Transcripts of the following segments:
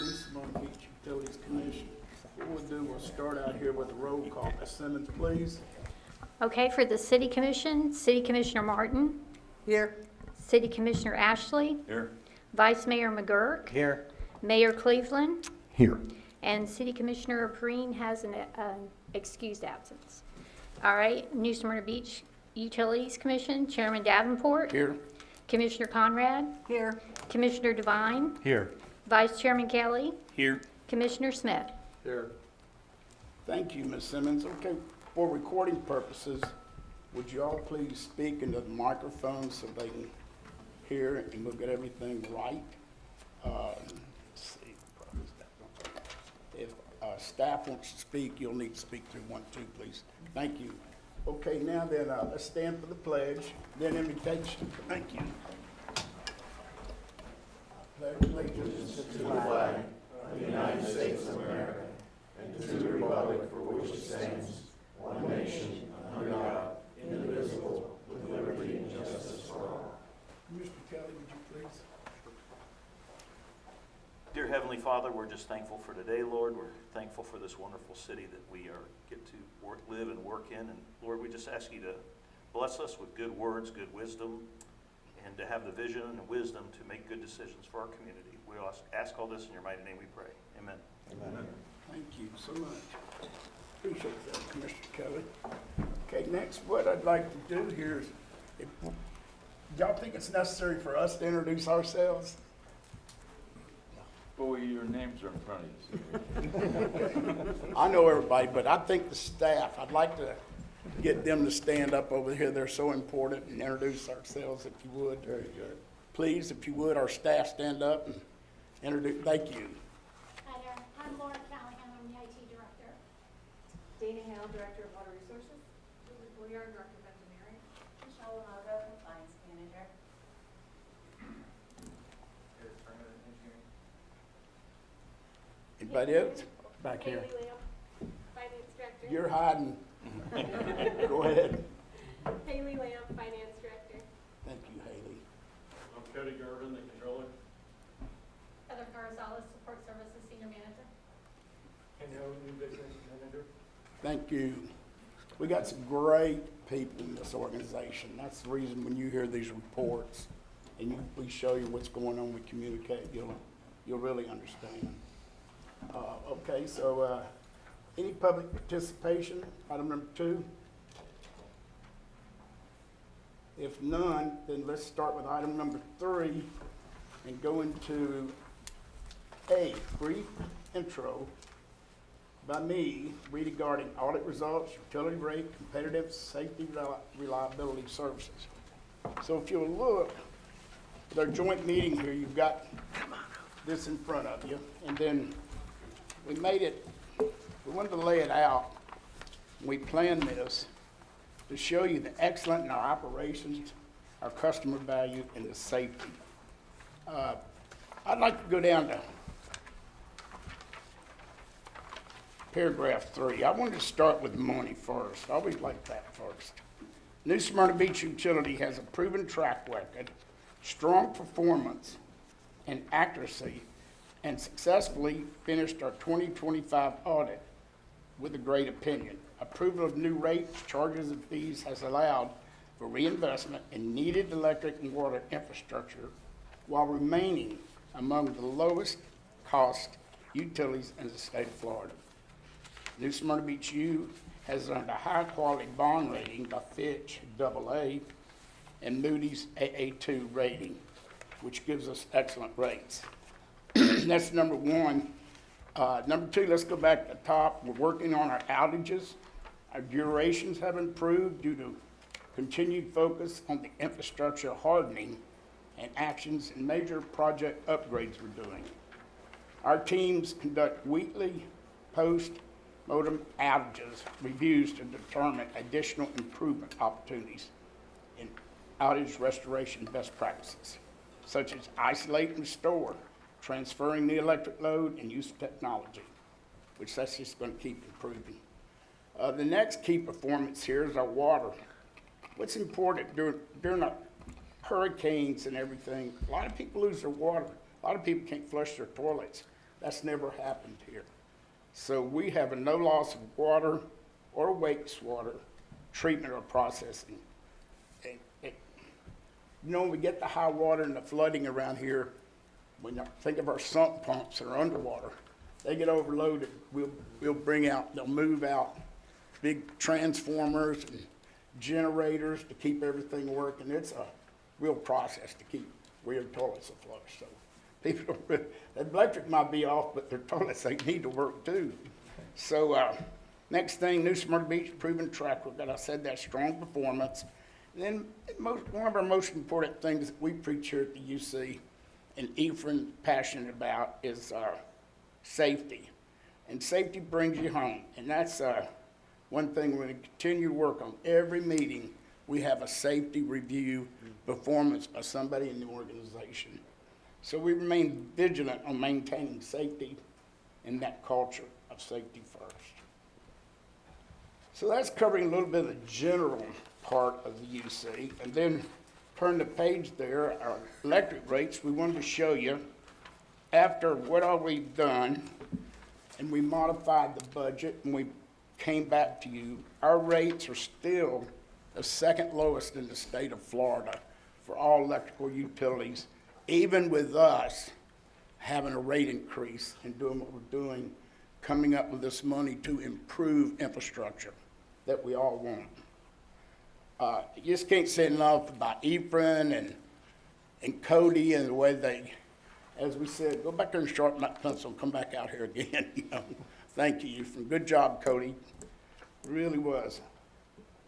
Eastern Beach Utilities Commission. What we'll do, we'll start out here with a roll call. Ms. Simmons, please. Okay, for the City Commission, City Commissioner Martin, Here. City Commissioner Ashley, Here. Vice Mayor McGurk, Here. Mayor Cleveland, Here. and City Commissioner Perrine has an excused absence. All right, New Smyrna Beach Utilities Commission, Chairman Davenport, Here. Commissioner Conrad, Here. Commissioner Devine, Here. Vice Chairman Kelly, Here. Commissioner Smith. Here. Thank you, Ms. Simmons. Okay, for recording purposes, would you all please speak into the microphone so they can hear and we'll get everything right? Let's see. If staff wants to speak, you'll need to speak through 1, 2, please. Thank you. Okay, now then, let's stand for the pledge, then invitation. Thank you. Pledge allegiance to the flag of the United States of America and to the republic for which it stands, one nation, under God, indivisible, with liberty and justice for all. Mr. Kelly, would you please? Dear Heavenly Father, we're just thankful for today, Lord. We're thankful for this wonderful city that we get to live and work in. And Lord, we just ask you to bless us with good words, good wisdom, and to have the vision and wisdom to make good decisions for our community. We ask all this in your mighty name we pray. Amen. Amen. Thank you so much. Appreciate that, Commissioner Kelly. Okay, next, what I'd like to do here is, y'all think it's necessary for us to introduce ourselves? Boy, your names are in front of you. I know everybody, but I think the staff, I'd like to get them to stand up over here. They're so important, and introduce ourselves if you would. Very good. Please, if you would, our staff stand up and introduce. Thank you. Hi there, I'm Laura Callahan, I'm the IT Director. Dana Hale, Director of Water Resources. Julie Bouillard, Director of Engineering. Michelle Lago, Compliance Manager. Anybody else? Back Haley here. Lamb, Finance Director. You're hiding. Go ahead. Haley Lamb, Finance Director. Thank you, Haley. I'm Cody Gervin, the controller. Heather Carzales, Support Services Senior Manager. And no new business manager. Thank you. We got some great people in this organization. That's the reason when you hear these reports and we show you what's going on, we communicate, you'll really understand. Okay, so any public participation, item number 2? If none, then let's start with item number 3 and go into A, brief intro by me regarding audit results, utility rate, competitive, safety, reliability services. So if you'll look at our joint meeting here, you've got this in front of you, and then we wanted to lay it out. We planned this to show you the excellence in our operations, our customer value, and the safety. I'd like to go down to paragraph 3. I wanted to start with money first. I always like that first. New Smyrna Beach Utility has a proven track record, strong performance, and accuracy, and successfully finished our 2025 audit with a great opinion. Approval of new rates, charges, and fees has allowed for reinvestment in needed electric and water infrastructure while remaining among the lowest cost utilities in the state of Florida. New Smyrna Beach U has earned a high quality bond rating by Fitch AA and Moody's AA2 rating, which gives us excellent rates. That's number 1. Number 2, let's go back to the top. We're working on our outages. Our durations have improved due to continued focus on the infrastructure hardening and actions and major project upgrades we're doing. Our teams conduct weekly post-mortem outages reviews to determine additional improvement opportunities in outage restoration best practices, such as isolate and restore, transferring the electric load, and use of technology, which that's just going to keep improving. The next key performance here is our water. What's important during the hurricanes and everything, a lot of people lose their water. A lot of people can't flush their toilets. That's never happened here. So we have a no loss of water or wastewater treatment or processing. You know, when we get the high water and the flooding around here, when I think of our sump pumps that are underwater, they get overloaded. They'll move out big transformers and generators to keep everything working. It's a real process to keep weird toilets afloat. So people don't, the electric might be off, but their toilets, they need to work too. So next thing, New Smyrna Beach proven track record. I said that strong performance. And then one of our most important things that we preach here at the UC, and Ephraim passionate about, is safety. And safety brings you home. And that's one thing we're going to continue to work on. Every meeting, we have a safety review performance by somebody in the organization. So we remain vigilant on maintaining safety and that culture of safety first. So that's covering a little bit of the general part of the UC. And then turn the page there, our electric rates, we wanted to show you after what all we've done, and we modified the budget and we came back to you, our rates are still the second lowest in the state of Florida for all electrical utilities, even with us having a rate increase and doing what we're doing, coming up with this money to improve infrastructure that we all want. You just can't say enough about Ephraim and Cody and the way they, as we said, go back there and sharpen that pencil and come back out here again. You know, thank you, Ephraim. Good job, Cody. It really was.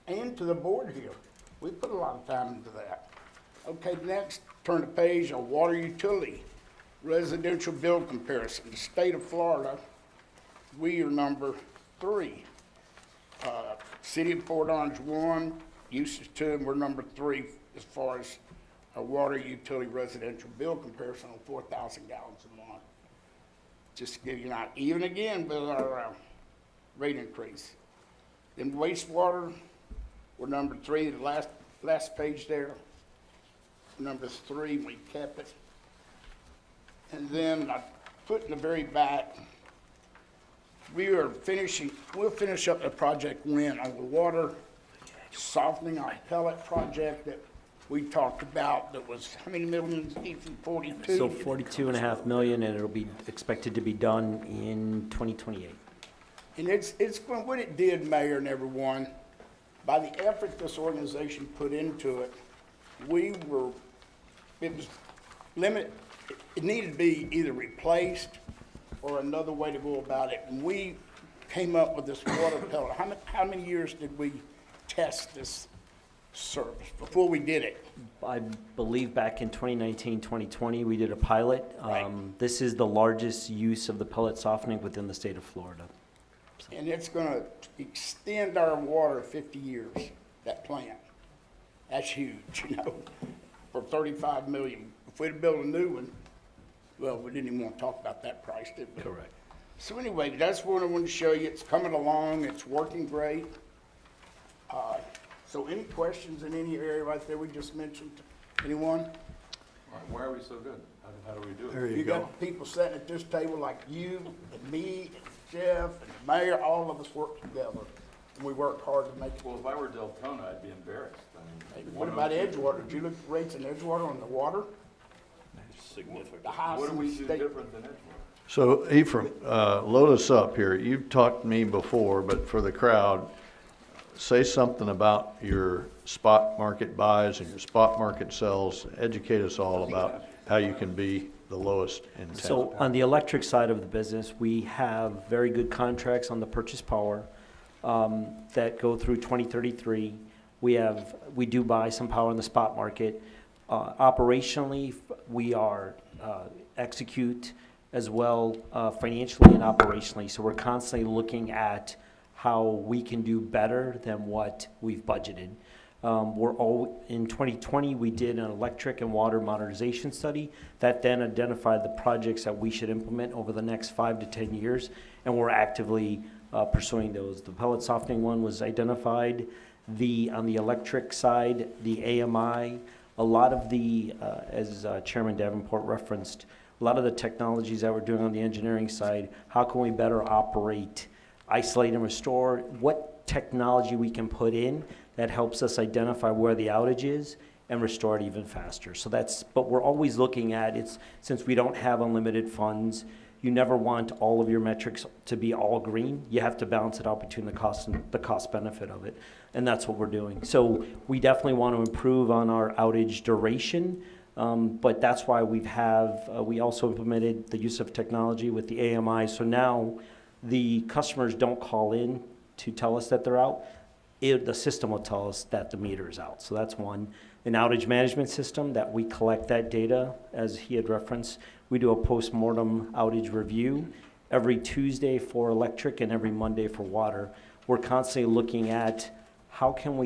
And to the board here, we put a lot of time into that. Okay, next, turn the page on water utility residential bill comparison. The state of Florida, we are number 3. City of Fort Orange 1, usage 2, and we're number 3 as far as our water utility residential bill comparison on 4,000 gallons a month. Just to give you an idea, even again with our rate increase. Then wastewater, we're number 3, the last page there. Number 3, we kept it. And then I put in the very back, we'll finish up the project WIN on the water softening our pellet project that we talked about that was, how many millions, Ethan, 42? So 42.5 million, and it'll be expected to be done in 2028. And it's what it did, Mayor and everyone, by the effort this organization put into it, it was limited, it needed to be either replaced or another way to go about it. And we came up with this water pellet. How many years did we test this service before we did it? I believe back in 2019, 2020, we did a pilot. Right. This is the largest use of the pellet softening within the state of Florida. And it's gonna extend our water 50 years, that plant. That's huge, you know, for 35 million. If we'd built a new one, well, we didn't even want to talk about that price, did we? Correct. So anyway, that's what I wanted to show you. It's coming along, it's working great. So any questions in any area right there we just mentioned? Anyone? Why are we so good? How do we do it? You got people sitting at this table like you and me and Jeff and the mayor, all of us work together. And we work hard to make it. Well, if I were Deltona, I'd be embarrassed. I mean, What about Edgewater? Did you look at rates in Edgewater on the water? Significant. The highest What do in we the do state. different than Edgewater? So Ephraim, load us up here. You've talked to me before, but for the crowd, say something about your spot market buys and your spot market sells. Educate us all about how you can be the lowest in town. So on the electric side of the business, we have very good contracts on the purchase power that go through 2033. We do buy some power in the spot market. Operationally, we are execute as well financially and operationally. So we're constantly looking at how we can do better than what we've budgeted. In 2020, we did an electric and water modernization study that then identified the projects that we should implement over the next 5 to 10 years, and we're actively pursuing those. The pellet softening one was identified. On the electric side, the AMI, a lot of the, as Chairman Davenport referenced, a lot of the technologies that we're doing on the engineering side, how can we better operate, isolate and restore, what technology we can put in that helps us identify where the outage is and restore it even faster. So but we're always looking at it, since we don't have unlimited funds, you never want all of your metrics to be all green. You have to balance it out between the cost and the cost benefit of it. And that's what we're doing. So we definitely want to improve on our outage duration. But that's why we also implemented the use of technology with the AMI. So now the customers don't call in to tell us that they're out. The system will tell us that the meter is out. So that's one. An outage management system that we collect that data, as he had referenced. We do a post-mortem outage review every Tuesday for electric and every Monday for water. We're constantly looking at how can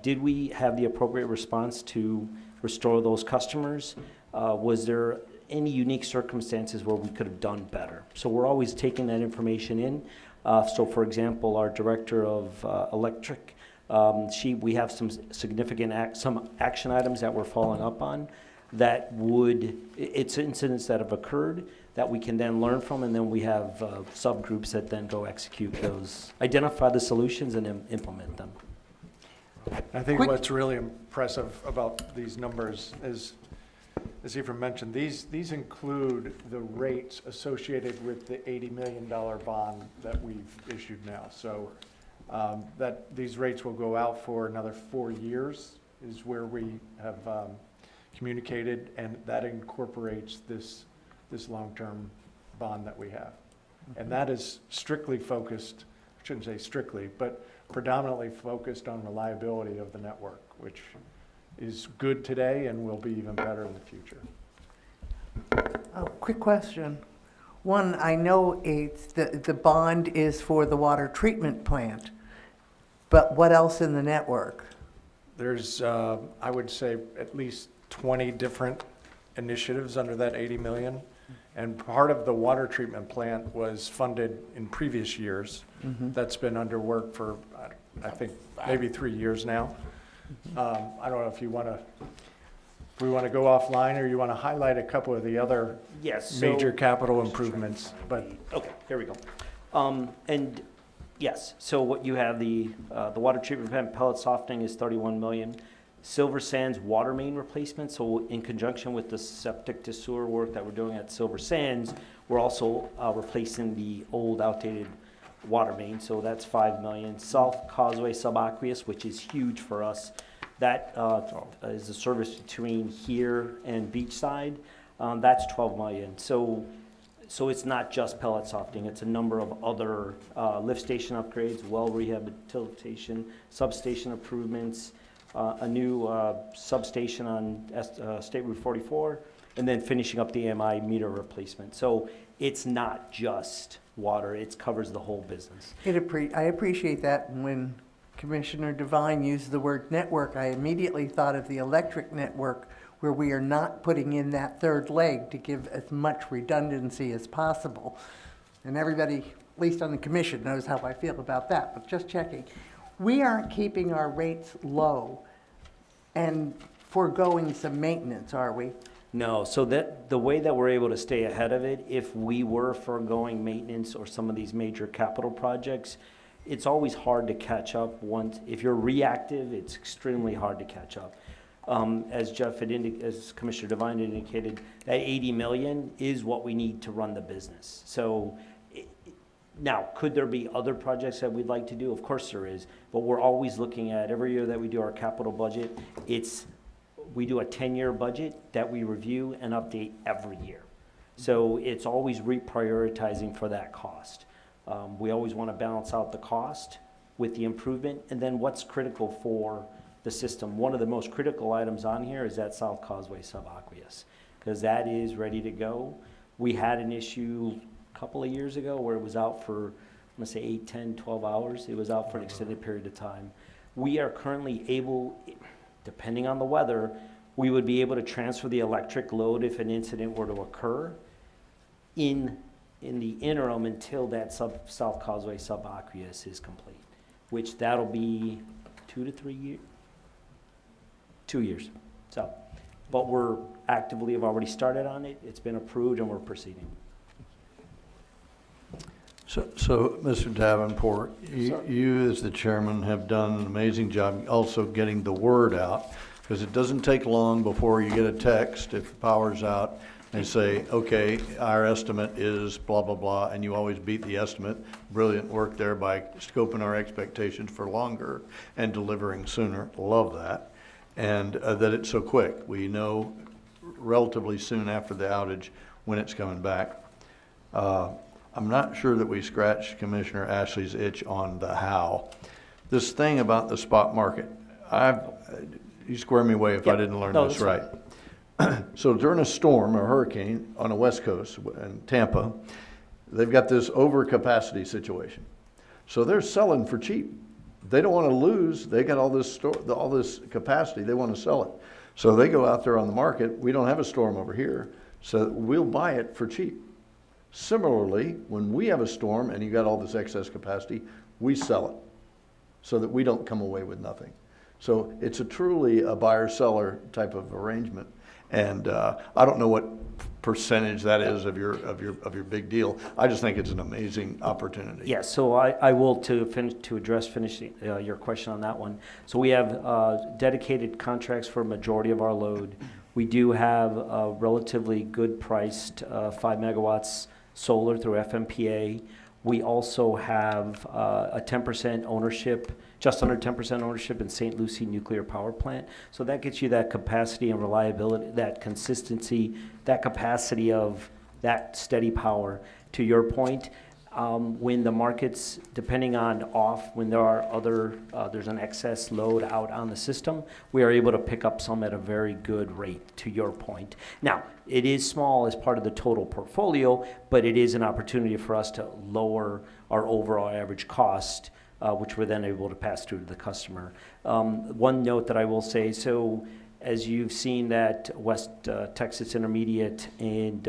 did we have the appropriate response to restore those customers? Was there any unique circumstances where we could have done better? So we're always taking that information in. So for example, our director of electric, we have some significant some action items that we're following up on that it's incidents that have occurred that we can then learn from, and then we have subgroups that then go execute those, identify the solutions and implement them. I think what's really impressive about these numbers is, as Ephraim mentioned, these include the rates associated with the $80 million bond that we've issued now. So that these rates will go out for another 4 years is where we have communicated, and that incorporates this long-term bond that we have. And that is strictly focused, I shouldn't say strictly, but predominantly focused on reliability of the network, which is good today and will be even better in the future. Quick question. One, I know the bond is for the water treatment plant, but what else in the network? There's, I would say, at least 20 different initiatives under that 80 million. And part of the water treatment plant was funded in previous years. That's been under work for, I think, maybe 3 years now. I don't know if we want to go offline, or you want to highlight a couple of the other major capital improvements. But okay, here we go. And yes, so what you have, the water treatment plant pellet softening is 31 million. Silver Sands water main replacement, so in conjunction with the septic to sewer work that we're doing at Silver Sands, we're also replacing the old outdated water main, so that's 5 million. South Causeway subaqueous, which is huge for us. That is the service between here and Beachside. That's 12 million. So it's not just pellet softening, it's a number of other lift station upgrades, well rehabilitation, substation improvements, a new substation on State Route 44, and then finishing up the AMI meter replacement. So it's not just water, it covers the whole business. I appreciate that. And when Commissioner Devine used the word network, I immediately thought of the electric network, where we are not putting in that third leg to give as much redundancy as possible. And everybody, at least on the commission, knows how I feel about that, but just checking. We aren't keeping our rates low and foregoing some maintenance, are we? No, so that the way that we're able to stay ahead of it, if we were foregoing maintenance or some of these major capital projects, it's always hard to catch up. If you're reactive, it's extremely hard to catch up. As as Commissioner Devine indicated, that 80 million is what we need to run the business. So now, could there be other projects that we'd like to do? Of course there is, but we're always looking at, every year that we do our capital budget, we do a 10-year budget that we review and update every year. So it's always reprioritizing for that cost. We always want to balance out the cost with the improvement, and then what's critical for the system. One of the most critical items on here is that South Causeway subaqueous, because that is ready to go. We had an issue a couple of years ago where it was out for, I'm gonna say 8, 10, 12 hours. It was out for an extended period of time. We are currently able, depending on the weather, we would be able to transfer the electric load if an incident were to occur in the interim until that South Causeway subaqueous is complete, which that'll be 2 to 3 years. 2 years. So but we're actively have already started on it. It's been approved and we're proceeding. So, Mr. Davenport, Sir. you as the chairman have done an amazing job also getting the word out, because it doesn't take long before you get a text if the power's out. They say, okay, our estimate is blah, blah, blah, and you always beat the estimate. Brilliant work there by scoping our expectations for longer and delivering sooner. Love that. And that it's so quick. We know relatively soon after the outage when it's coming back. I'm not sure that we scratched Commissioner Ashley's itch on the how. This thing about the spot market, you square me away if I Yep. didn't learn No, this that's right. So during a storm or hurricane on the West Coast in Tampa, they've got this overcapacity situation. So they're selling for cheap. They don't want to lose. They got all this capacity. They want to sell it. So they go out there on the market. We don't have a storm over here, so we'll buy it for cheap. Similarly, when we have a storm and you got all this excess capacity, we sell it so that we don't come away with nothing. So it's truly a buyer-seller type of arrangement. And I don't know what percentage that is of your big deal. I just think it's an amazing opportunity. Yes, so I will to address finishing your question on that one. So we have dedicated contracts for a majority of our load. We do have a relatively good priced 5 megawatts solar through FMPA. We also have a 10% ownership, just under 10% ownership in St. Lucie Nuclear Power Plant. So that gets you that capacity and reliability, that consistency, that capacity of that steady power. To your point, when the market's, depending on off, when there are there's an excess load out on the system, we are able to pick up some at a very good rate, to your point. Now, it is small as part of the total portfolio, but it is an opportunity for us to lower our overall average cost, which we're then able to pass through to the customer. One note that I will say, so as you've seen that West Texas Intermediate and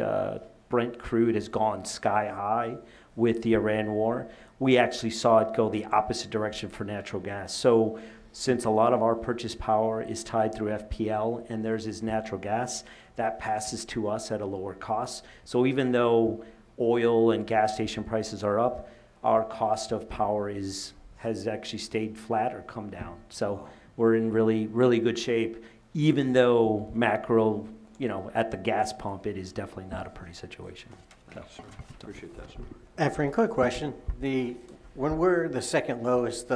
Brent crude has gone sky high with the Iran war, we actually saw it go the opposite direction for natural gas. So since a lot of our purchase power is tied through FPL and theirs is natural gas, that passes to us at a lower cost. So even though oil and gas station prices are up, our cost of power has actually stayed flat or come down. So we're in really, really good shape, even though macro, at the gas pump, it is definitely not a pretty situation. Yes, sir. Appreciate that, sir. And Frank, quick question. When we're the second lowest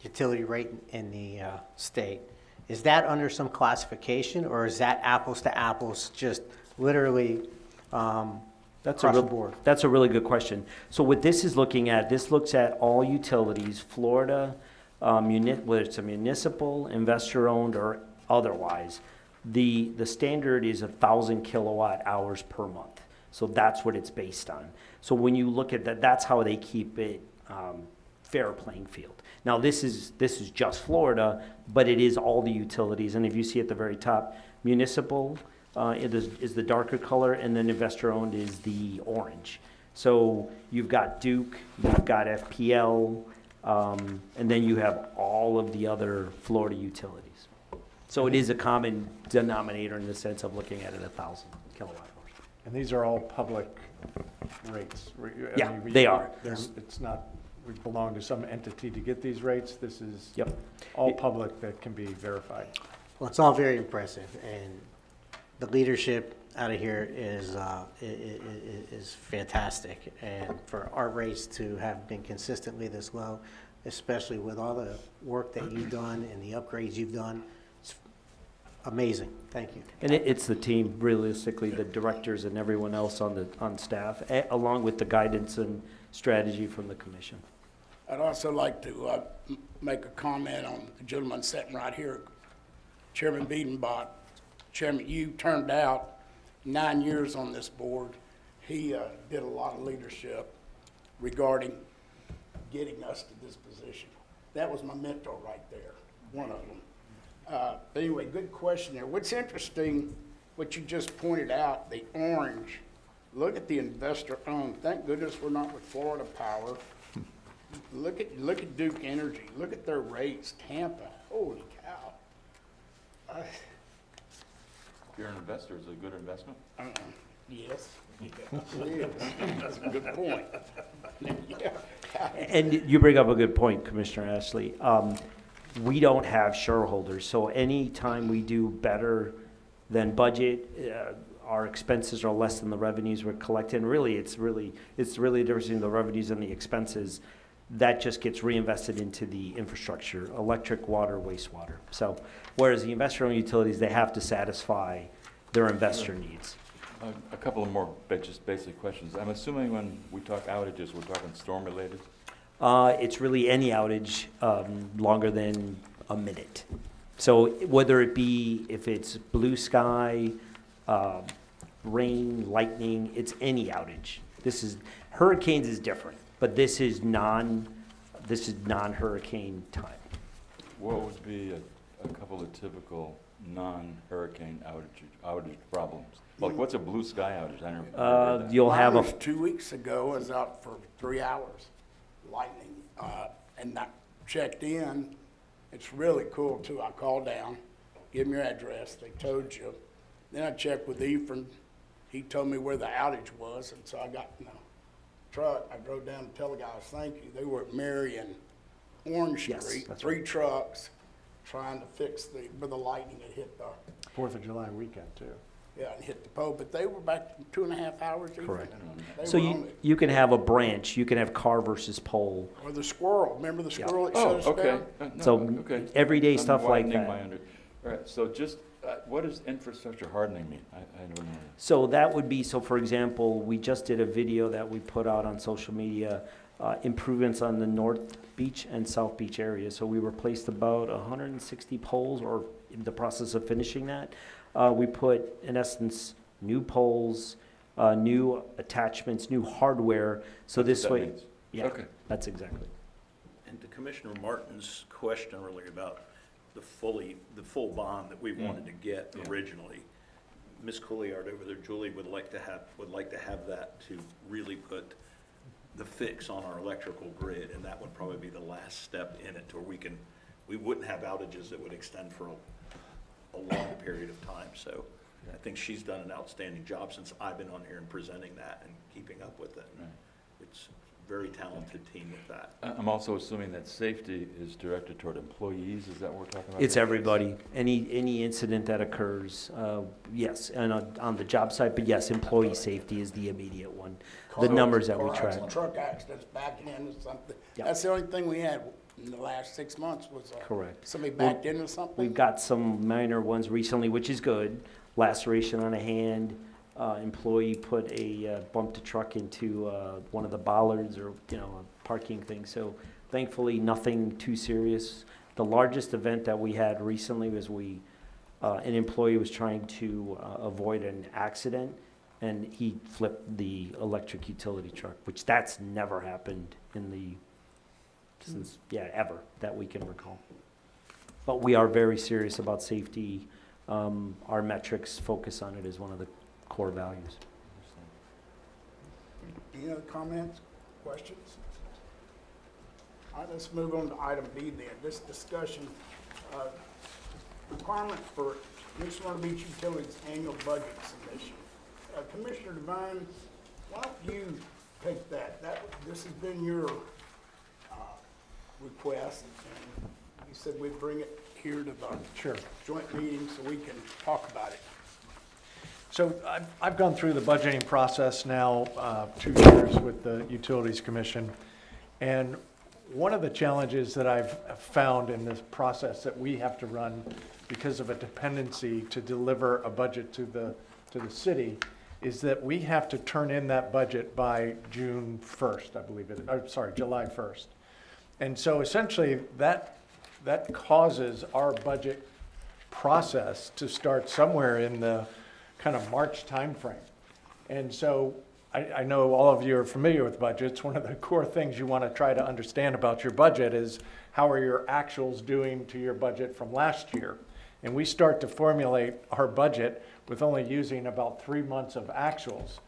utility rate in the state, is that under some classification, or is that apples to apples, just literally across the board? That's a really good question. So what this is looking at, this looks at all utilities, Florida, whether it's a municipal, investor-owned, or otherwise. The standard is 1,000 kilowatt hours per month. So that's what it's based on. So when you look at that, that's how they keep it fair playing field. Now this is just Florida, but it is all the utilities. And if you see at the very top, municipal is the darker color, and then investor-owned is the orange. So you've got Duke, you've got FPL, and then you have all of the other Florida utilities. So it is a common denominator in the sense of looking at it 1,000 kilowatt hours. And these are all public rates? Yeah, they are. It's not, we belong to some entity to get these rates. This is Yep. all public that can be verified. Well, it's all very impressive, and the leadership out of here is fantastic. And for our rates to have been consistently this low, especially with all the work that you've done and the upgrades you've done, it's amazing. Thank you. And it's the team, realistically, the directors and everyone else on staff, along with the guidance and strategy from the commission. I'd also like to make a comment on the gentleman sitting right here, Chairman Biedenbach. Chairman, you turned out 9 years on this board. He did a lot of leadership regarding getting us to this position. That was my mentor right there, one of them. But anyway, good question there. What's interesting, what you just pointed out, the orange, look at the investor-owned. Thank goodness we're not with Florida Power. Look at Duke Energy. Look at their rates. Tampa, holy cow. If you're an investor, is it a good investment? Yes. It is. That's a good point. Yeah. And you bring up a good point, Commissioner Ashley. We don't have shareholders, so anytime we do better than budget, our expenses are less than the revenues we're collecting. Really, it's really the difference between the revenues and the expenses. That just gets reinvested into the infrastructure, electric, water, wastewater. So, whereas the investor-owned utilities, they have to satisfy their investor needs. A couple of more just basic questions. I'm assuming when we talk outages, we're talking storm-related? It's really any outage longer than a minute. So whether it be, if it's blue sky, rain, lightning, it's any outage. Hurricanes is different, but this is non-hurricane time. What would be a couple of typical non-hurricane outage problems? Like, what's a blue sky outage? I don't know. You'll have Mine was 2 weeks ago, I was out for 3 hours, lightning, and I checked in. It's really cool too. I called down, give them your address, they told you. Then I checked with Ephraim, he told me where the outage was, and so I got in the truck, I drove down to tell the guys thank you. They were at Mary and Orange Yes, Street, that's 3 trucks, trying to fix where the lightning had hit the, 4th of July weekend, too. yeah, and hit the pole, but they were back 2.5 hours. Ephraim. Correct. They So were on it. you can have a branch, you can have car versus pole. Or the squirrel, remember the squirrel that Oh, shut us okay. down? No, So okay. everyday I'm stuff like widening that. my All right, so just, what does infrastructure hardening mean? I don't know. So that would be, so for example, we just did a video that we put out on social media, improvements on the North Beach and South Beach area. So we replaced about 160 poles, or in the process of finishing that. We put, in essence, new poles, new attachments, new hardware, so That's this what that way. means. Yeah, Okay. that's exactly. And to Commissioner Martin's question earlier about the full bond that we wanted to get Yeah. originally, Ms. Couliard over there, Julie, would like to have that to really put the fix on our electrical grid, and that would probably be the last step in it, to where we wouldn't have outages that would extend for a long period of time. So I think she's done an outstanding job since I've been on here and presenting that and keeping up with it. Right. It's a very talented team with that. I'm also assuming that safety is directed toward employees, is that what we're talking about? It's everybody, any incident that occurs, yes, and on the job site, but yes, employee safety is the immediate one. The numbers that we Car track. accident, truck accidents, backing into something. Yeah. That's the only thing we had in the last 6 months was Correct. somebody Well, backed into something. We've got some minor ones recently, which is good. Laceration on a hand, employee put a bumped a truck into one of the bollards, or, a parking thing. So thankfully, nothing too serious. The largest event that we had recently was an employee was trying to avoid an accident, and he flipped the electric utility truck, which that's never happened since ever that we can recall. But we are very serious about safety. Our metrics focus on it as one of the core values. Any other comments, questions? All right, let's move on to item B then. This discussion, requirement for New Smyrna Beach Utilities annual budget submission. Commissioner Devine, why don't you take that? This has been your request, and you said we'd bring it here to the Sure. joint meeting so we can talk about it. So I've gone through the budgeting process now 2 years with the Utilities Commission. And one of the challenges that I've found in this process that we have to run because of a dependency to deliver a budget to the city is that we have to turn in that budget by June 1st, I believe it, or sorry, July 1st. And so essentially that causes our budget process to start somewhere in the kind of March timeframe. And so I know all of you are familiar with budgets. One of the core things you want to try to understand about your budget is how are your actuals doing to your budget from last year. And we start to formulate our budget with only using about 3 months of actuals.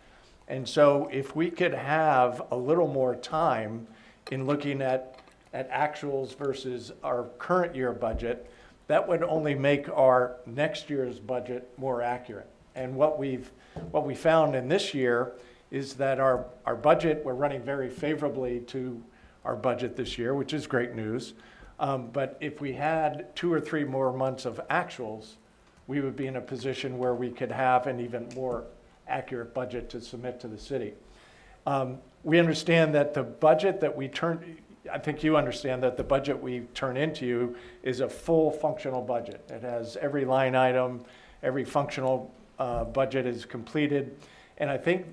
And so if we could have a little more time in looking at actuals versus our current year budget, that would only make our next year's budget more accurate. And what we found in this year is that our budget, we're running very favorably to our budget this year, which is great news. But if we had 2 or 3 more months of actuals, we would be in a position where we could have an even more accurate budget to submit to the city. We understand that the budget that we I think you understand that the budget we turn into you is a full functional budget. It has every line item, every functional budget is completed. And I think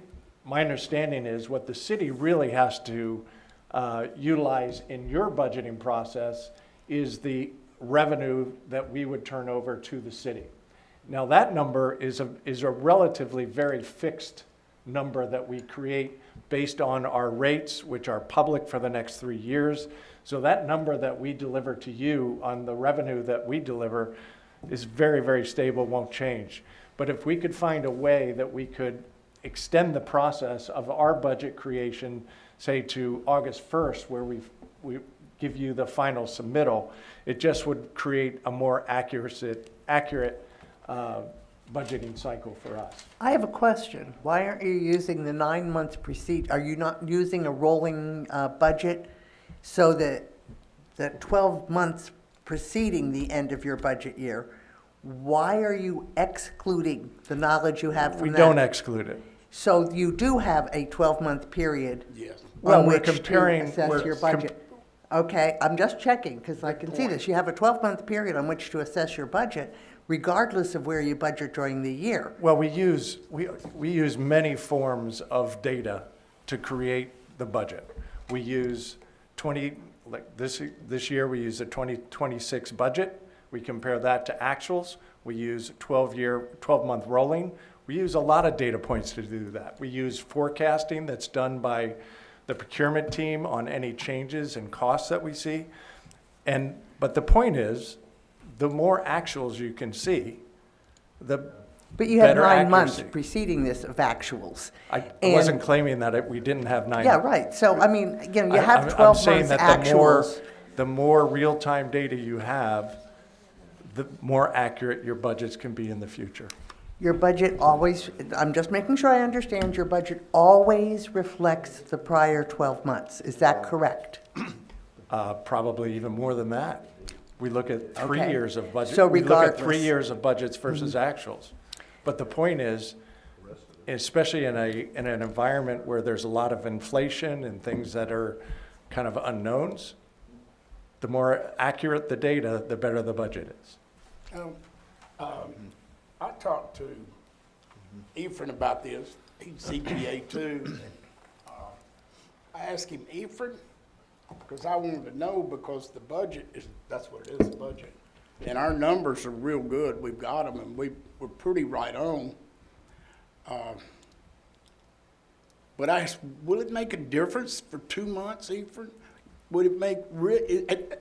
my understanding is what the city really has to utilize in your budgeting process is the revenue that we would turn over to the city. Now that number is a relatively very fixed number that we create based on our rates, which are public for the next 3 years. So that number that we deliver to you on the revenue that we deliver is very, very stable, won't change. But if we could find a way that we could extend the process of our budget creation, say to August 1st, where we give you the final submittal, it just would create a more accurate budgeting cycle for us. I have a question. Why aren't you using the 9 months are you not using a rolling budget so that the 12 months preceding the end of your budget year, why are you excluding the knowledge you have from We that? don't exclude it. So you do have a 12-month period Yes. Well, on we're which to comparing- assess we're your budget? Okay, I'm just checking, because I can see this. You have a 12-month period on which to assess your budget, regardless of where you budget during the year. Well, we use many forms of data to create the budget. We use this year we use a 2026 budget. We compare that to actuals. We use 12-month rolling. We use a lot of data points to do that. We use forecasting that's done by the procurement team on any changes in costs that we see. But the point is, the more actuals you can see, the But you have better 9 months accuracy. preceding this of actuals. I And- wasn't claiming that we didn't have 9. Yeah, right. So, I mean, again, you I- have I'm 12 saying months that actuals. the more real-time data you have, the more accurate your budgets can be in the future. Your budget always, I'm just making sure I understand, your budget always reflects the prior 12 months. Is that correct? Probably even more than that. We look at 3 Okay. years of budget. So We look at 3 regardless. years of budgets versus actuals. But the point is, especially in an environment where there's a lot of inflation and things that are kind of unknowns, the more accurate the data, the better the budget is. I talked to Ephraim about this. He's CPA too. I asked him, Ephraim, because I wanted to know, because the budget that's what it is, the budget. And our numbers are real good. We've got them, and we're pretty right on. But I asked, will it make a difference for 2 months, Ephraim? Would it make,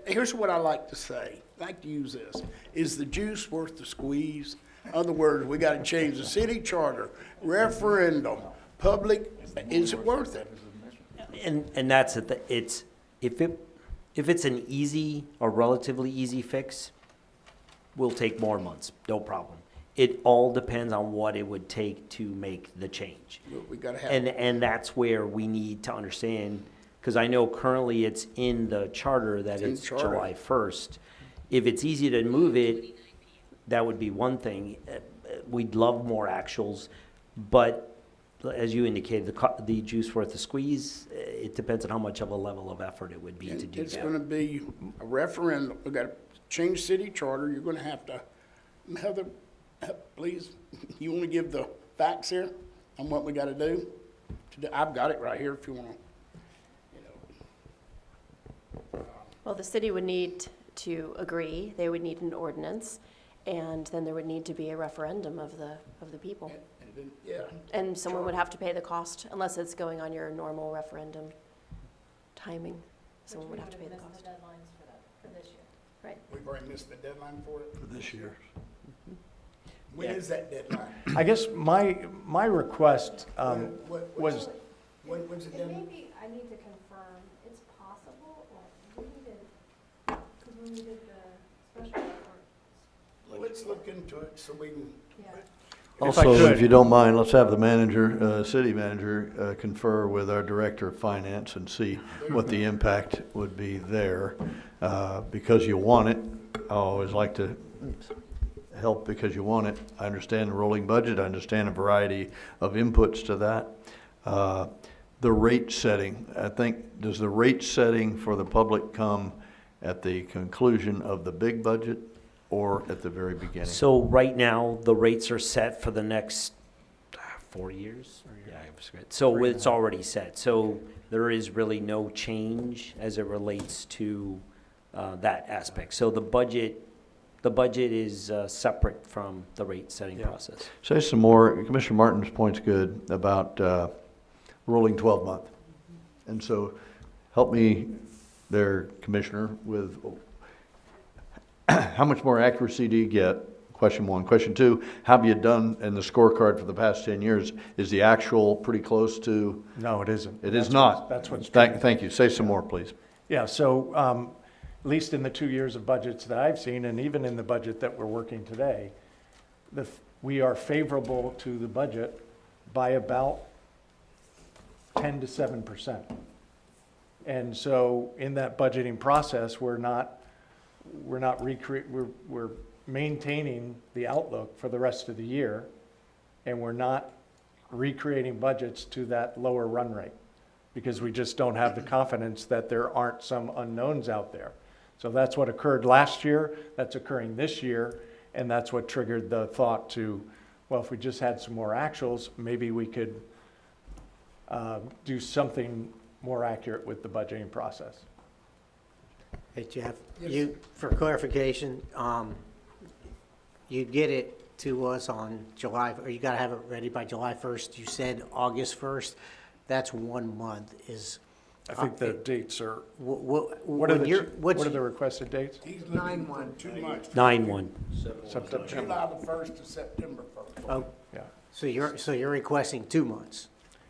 here's what I like to say, I like to use this. Is the juice worth the squeeze? In other words, we got to change the city charter, referendum, public, is it worth it? And that's it. If it's an easy or relatively easy fix, we'll take more months, no problem. It all depends on what it would take to make the change. We got to have. And that's where we need to understand, because I know currently it's in the charter that It's in it's charter. July 1st. If it's easy to move it, that would be one thing. We'd love more actuals, but as you indicated, the juice worth the squeeze, it depends on how much of a level of effort it would be to do It's that. going to be a referendum. We got to change city charter. You're going to have to, Heather, please, you want to give the facts here on what we got to do? I've got it right here if you want to, Well, the city would need to agree, they would need an ordinance, and then there would need to be a referendum of the people. and then, yeah. And someone would have to pay the cost, unless it's going on your normal referendum timing. Someone would have to pay the cost. deadlines for this year. Right. We've already missed the deadline for it. For this year. When is that deadline? I guess my request was, When's the It may deadline? be, I need to confirm, it's possible, or we needed, because when we did the special effort let's look into it so we can. If I Also, could. if you don't mind, let's have the manager, city manager, confer with our director of finance and see what the impact would be there. Because you want it, I always like to help because you want it. I understand the rolling budget, I understand a variety of inputs to that. The rate setting, I think, does the rate setting for the public come at the conclusion of the big budget or at the very beginning? So right now, the rates are set for the next 4 years? Yeah, I forget. So it's already set. So there is really no change as it relates to that aspect. So the budget is separate from the rate setting Yeah. process. Say some more, Commissioner Martin's point's good about rolling 12-month. And so help me there, Commissioner, with how much more accuracy do you get? Question one. Question two, how have you done in the scorecard for the past 10 years? Is the actual pretty close to? No, it isn't. It is not. That's what's. Thank you. Say some more, please. Yeah, so at least in the 2 years of budgets that I've seen, and even in the budget that we're working today, we are favorable to the budget by about 10 to 7%. And so in that budgeting process, we're maintaining the outlook for the rest of the year, and we're not recreating budgets to that lower run rate, because we just don't have the confidence that there aren't some unknowns out there. So that's what occurred last year, that's occurring this year, and that's what triggered the thought to, well, if we just had some more actuals, maybe we could do something more accurate with the budgeting process. Hey, Jeff, for clarification, you get it to us on July, or you gotta have it ready by July 1st. You said August 1st. That's 1 month. I think the dates are, What what are the requested dates? He's looking 9/1. 2 months. 9/1. September. July the 1st to September 1st. Oh, Yeah, so you're requesting 2 months?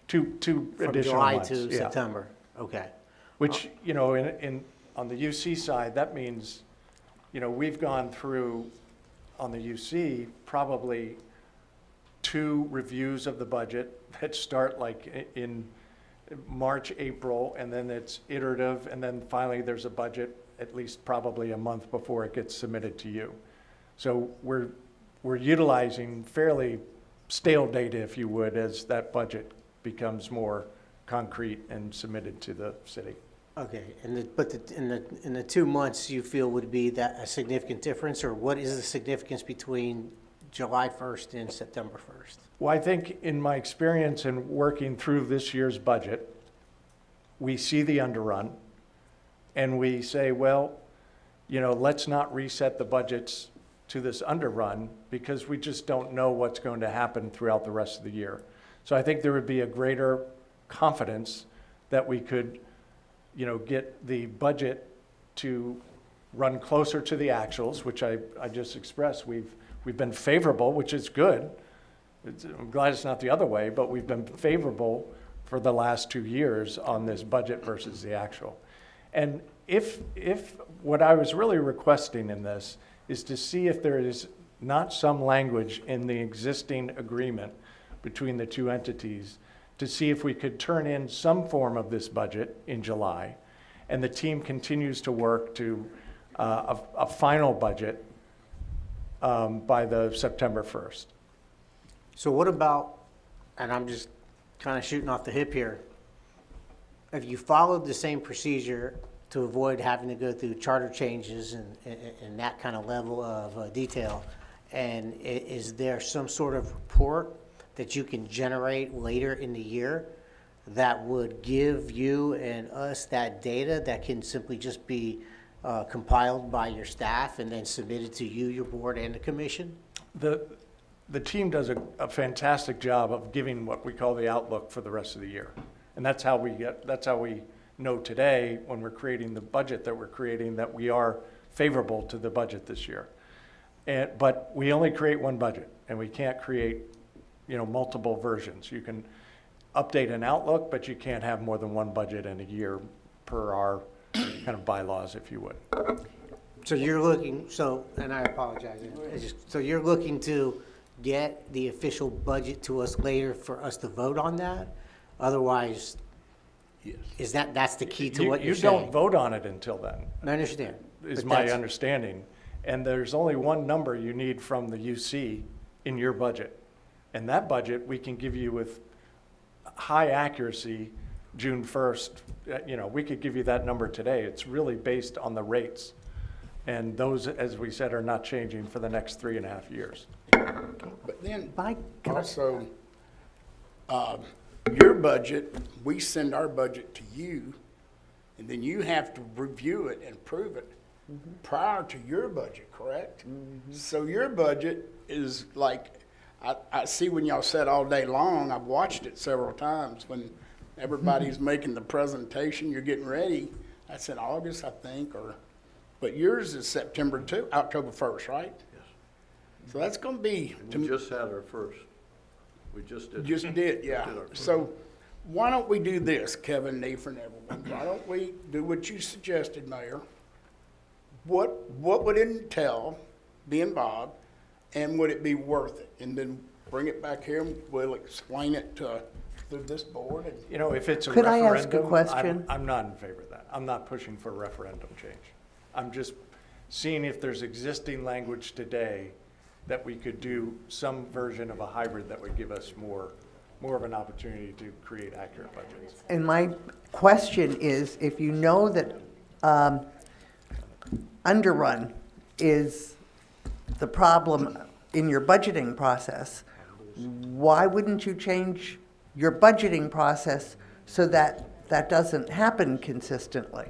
two From additional July months. to yeah. September? Okay. Which, on the UC side, that means, we've gone through, on the UC, probably 2 reviews of the budget that start like in March, April, and then it's iterative, and then finally there's a budget at least probably a month before it gets submitted to you. So we're utilizing fairly stale data, if you would, as that budget becomes more concrete and submitted to the city. Okay, but in the 2 months you feel would be that a significant difference, or what is the significance between July 1st and September 1st? Well, I think in my experience in working through this year's budget, we see the underrun and we say, well, let's not reset the budgets to this underrun because we just don't know what's going to happen throughout the rest of the year. So I think there would be a greater confidence that we could, get the budget to run closer to the actuals, which I just expressed. We've been favorable, which is good. I'm glad it's not the other way, but we've been favorable for the last 2 years on this budget versus the actual. And if what I was really requesting in this is to see if there is not some language in the existing agreement between the 2 entities to see if we could turn in some form of this budget in July, and the team continues to work to a final budget by the September 1st. So what about, and I'm just kind of shooting off the hip here, if you followed the same procedure to avoid having to go through charter changes and that kind of level of detail, and is there some sort of report that you can generate later in the year that would give you and us that data that can simply just be compiled by your staff and then submitted to you, your board, and the commission? The team does a fantastic job of giving what we call the outlook for the rest of the year. And that's how we know today, when we're creating the budget that we're creating, that we are favorable to the budget this year. But we only create one budget, and we can't create multiple versions. You can update an outlook, but you can't have more than one budget in a year per our kind of bylaws, if you would. So you're looking, so, and I apologize, so you're looking to get the official budget to us later for us to vote on that? Otherwise, Yes. that's the key to You- what you're You don't saying? vote on it until then, I understand. is but my that's- understanding. And there's only one number you need from the UC in your budget. And that budget, we can give you with high accuracy, June 1st. We could give you that number today. It's really based on the rates. And those, as we said, are not changing for the next 3.5 years. But then Mike, can I- also, your budget, we send our budget to you, and then you have to review it and approve it prior to your budget, correct? So your budget is like, I see when y'all said all day long, I've watched it several times, when everybody's making the presentation, you're getting ready. That's in August, I think, but yours is October 1st, right? Yes. So that's gonna be, We just had our first, we just did. just did, yeah. did our first. So why don't we do this, Kevin, Neef, and everyone? Why don't we do what you suggested, Mayor? What would it entail, being Bob, and would it be worth it? And then bring it back here and we'll explain it through this board and. If it's a Could I referendum. ask a question? I'm not in favor of that. I'm not pushing for referendum change. I'm just seeing if there's existing language today that we could do some version of a hybrid that would give us more of an opportunity to create accurate budgets. And my question is, if you know that underrun is the problem in your budgeting process, why wouldn't you change your budgeting process so that that doesn't happen consistently?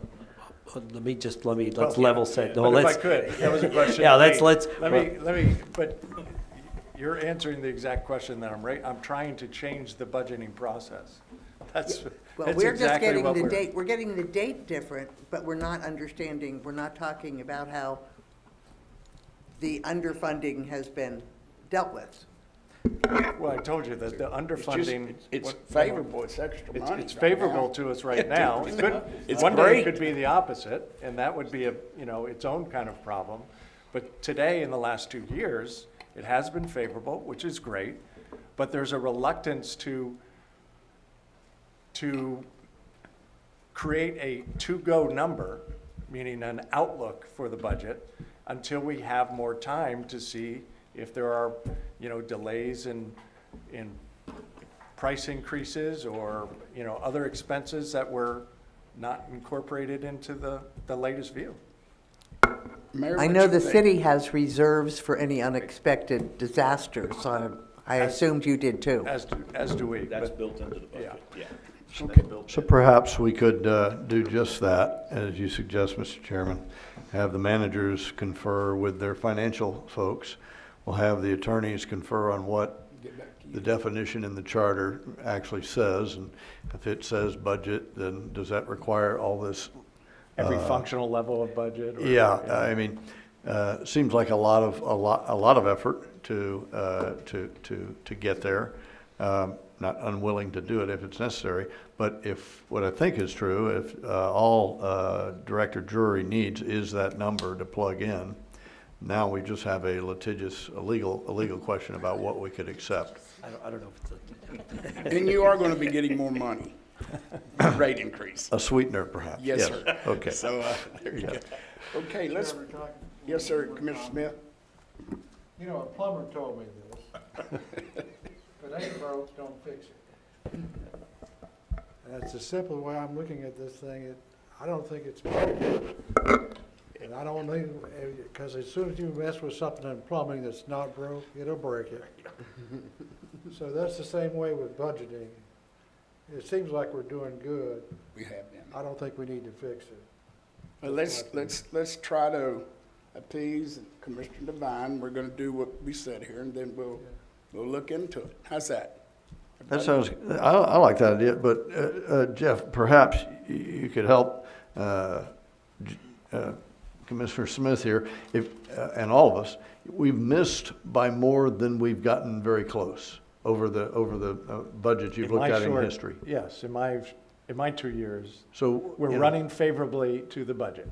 Let's Well, level set. No, But if I let's- could, that was a question. Yeah, of let's- me. let's- Let me, but you're answering the exact question that I'm trying to change the budgeting process. That's Well, we're just exactly getting what the we're. date, we're getting the date different, but we're not understanding, we're not talking about how the underfunding has been dealt with. Well, I told you that the underfunding. It's favorable, it's extra It's, money. it's right favorable now. to us right now. It could, It's one day it great. could be the opposite, and that would be its own kind of problem. But today, in the last 2 years, it has been favorable, which is great, but there's a reluctance to create a to-go number, meaning an outlook for the budget, until we have more time to see if there are, delays in price increases or, other expenses that were not incorporated into the latest view. Mayor, I what know you the think? city has reserves for any unexpected disasters, so I assumed you did too. As do we. That's but- built into the budget, yeah. Okay. So perhaps we could do just that, as you suggest, Mr. Chairman. Have the managers confer with their financial folks. We'll have the attorneys confer on what Get back to you. the definition in the charter actually says. And if it says budget, then does that require all this? Every functional level of budget? or- Yeah, I mean, seems like a lot of effort to get there. Not unwilling to do it if it's necessary, but if, what I think is true, if all Director Drury needs is that number to plug in, now we just have a legal question about what we could accept. I don't know if it's And you are gonna be getting more money, rate increase. A sweetener, perhaps? Yes, sir. Okay. So, there you go. Okay, yes, sir, Commissioner Smith. A plumber told me this. If it ain't broke, don't fix it. That's the simple way I'm looking at this thing. I don't think it's broke. And I don't think, because as soon as you mess with something in plumbing that's not broke, it'll break it. So that's the same way with budgeting. It seems like we're doing good. We have been. I don't think we need to fix it. Well, let's try to appease Commissioner Devine. We're gonna do what we said here, and then we'll look into it. How's that? That sounds, I like that idea, but Jeff, perhaps you could help Commissioner Smith here, and all of us. We've missed by more than we've gotten very close over the budget you've In looked my at in short- history. Yes, in my 2 years, So we're running favorably to the budget.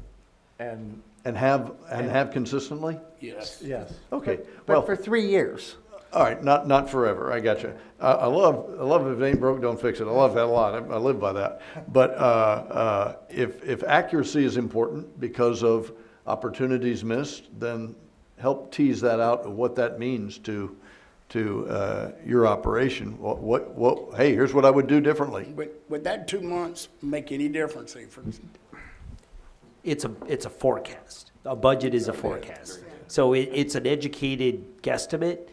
And And have consistently? Yes. Yes. Okay, But well, for 3 years. all right, not forever, I got you. I love if it ain't broke, don't fix it. I love that a lot, I live by that. But if accuracy is important because of opportunities missed, then help tease that out of what that means to your operation. What, hey, here's what I would do differently. Would that 2 months make any difference, It's a forecast. A budget is a forecast. So it's an educated guesstimate.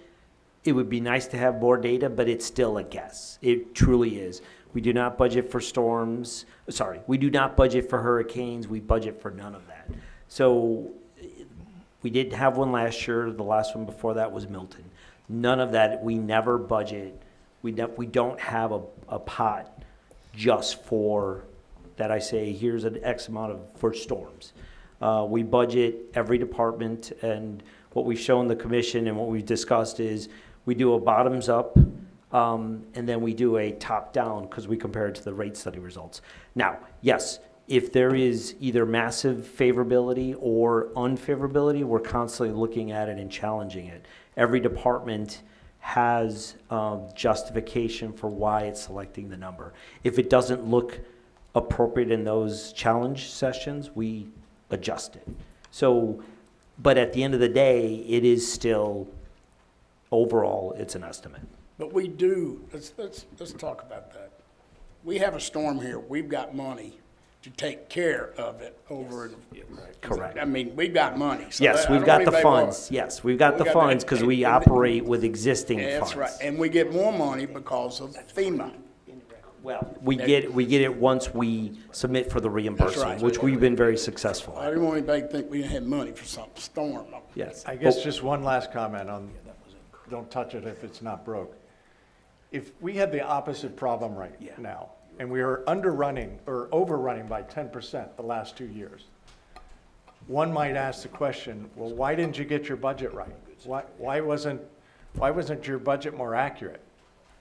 It would be nice to have more data, but it's still a guess. It truly is. We do not budget for storms. Sorry, we do not budget for hurricanes. We budget for none of that. So we did have one last year. The last one before that was Milton. None of that. We never budget. We don't have a pot just for that. I say here's an X amount for storms. We budget every department, and what we've shown the commission and what we've discussed is we do a bottoms up, and then we do a top down because we compare it to the rate study results. Now, yes, if there is either massive favorability or unfavorability, we're constantly looking at it and challenging it. Every department has justification for why it's selecting the number. If it doesn't look appropriate in those challenge sessions, we adjust it. So, but at the end of the day, it is still, overall, it's an estimate. But we do, let's talk about that. We have a storm here. We've got money to take care of it over. Correct. I mean, we've got money. So Yes, I we've don't got want the anybody funds. Yes, we've got the that. funds because we operate with existing funds. That's right. And we get more money because of FEMA. Well, we get it once we submit for the reimbursement, right. which we've been very successful I at. didn't want anybody to think we didn't have money for some storm. Yes. I guess just one last comment on, don't touch it if it's not broke. If we had the opposite problem right now, and we are underrunning or overrunning by 10% the last 2 years, one might ask the question, well, why didn't you get your budget right? Why wasn't your budget more accurate?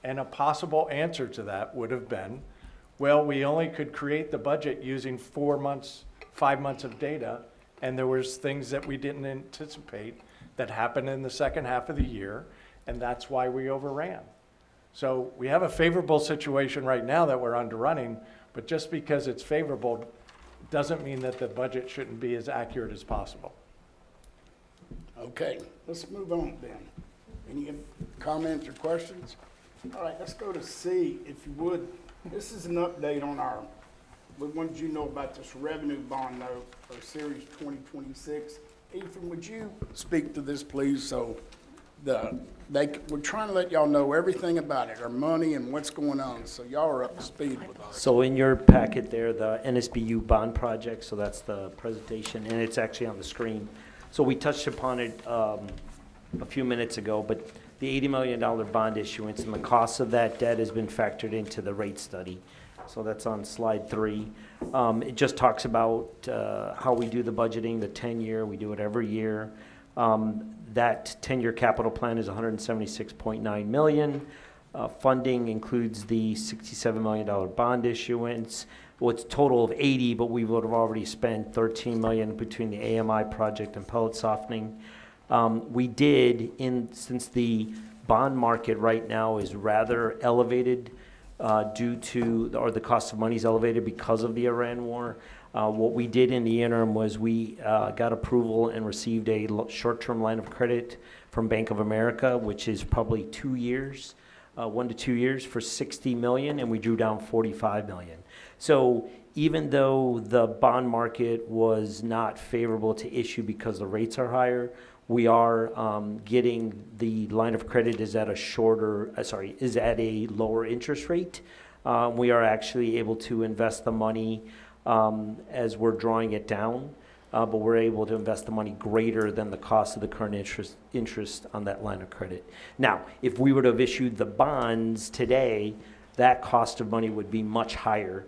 And a possible answer to that would have been, well, we only could create the budget using 4 months, 5 months of data, and there was things that we didn't anticipate that happened in the second half of the year, and that's why we overran. So we have a favorable situation right now that we're underrunning, but just because it's favorable doesn't mean that the budget shouldn't be as accurate as possible. Okay, let's move on then. Any comments or questions? All right, let's go to C, if you would. This is an update on we wanted you to know about this revenue bond note for Series 2026. Ethan, would you speak to this, please? So we're trying to let y'all know everything about it, our money and what's going on, so y'all are up to speed with us. So in your packet there, the NSBU bond project, so that's the presentation, and it's actually on the screen. So we touched upon it a few minutes ago, but the $80 million bond issuance and the cost of that debt has been factored into the rate study. So that's on slide 3. It just talks about how we do the budgeting, the 10-year, we do it every year. That 10-year capital plan is $176.9 million. Funding includes the $67 million bond issuance. Well, it's a total of 80, but we would have already spent $13 million between the AMI project and pellet softening. We did, since the bond market right now is rather elevated due to, or the cost of money is elevated because of the Iran war, what we did in the interim was we got approval and received a short-term line of credit from Bank of America, which is probably 2 years, 1 to 2 years for $60 million, and we drew down $45 million. So even though the bond market was not favorable to issue because the rates are higher, we are getting the line of credit is at a lower interest rate. We are actually able to invest the money as we're drawing it down, but we're able to invest the money greater than the cost of the current interest on that line of credit. Now, if we would have issued the bonds today, that cost of money would be much higher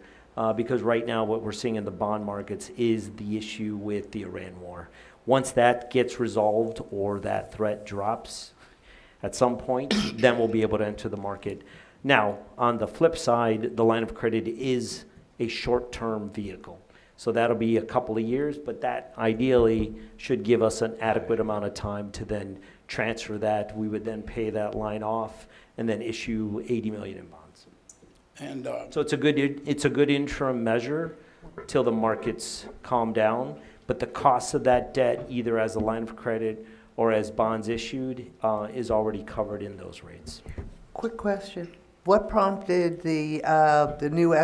because right now what we're seeing in the bond markets is the issue with the Iran war. Once that gets resolved or that threat drops at some point, then we'll be able to enter the market. Now, on the flip side, the line of credit is a short-term vehicle. So that'll be a couple of years, but that ideally should give us an adequate amount of time to then transfer that. We would then pay that line off and then issue 80 million in bonds. And, So it's a good interim measure till the markets calm down. But the cost of that debt, either as a line of credit or as bonds issued, is already covered in those rates. Quick question. What prompted the new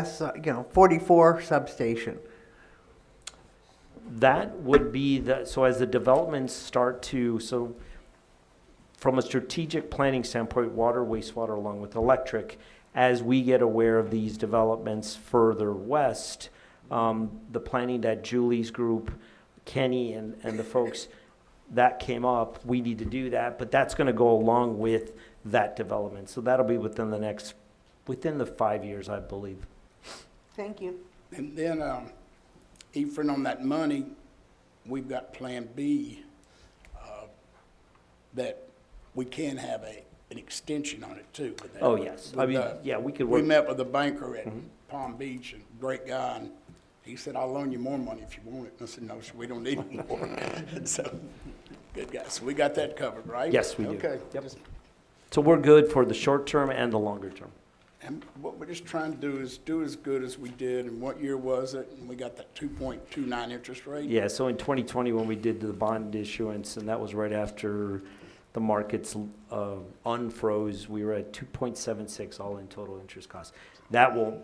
44 substation? That would be so as the developments start to, so from a strategic planning standpoint, water, wastewater, along with electric, as we get aware of these developments further west, the planning that Julie's group, Kenny and the folks, that came up, we need to do that, but that's gonna go along with that development. So that'll be within the 5 years, I believe. Thank you. and then, Efren, on that money, we've got Plan B, that we can have an extension on it too. with that. Oh, yes. I mean, yeah, we could work. We met with a banker at Palm Beach, a great guy, and he said, "I'll loan you more money if you want it." And I said, "No, sir, we don't need any more." And so, good guy. So we got that covered, right? Yes, we do. Okay. Yep. So we're good for the short term and the longer term. And what we're just trying to do is do as good as we did, and what year was it? And we got that 2.29 interest rate? Yeah, so in 2020, when we did the bond issuance, and that was right after the markets unfroze, we were at 2.76 all in total interest costs. That will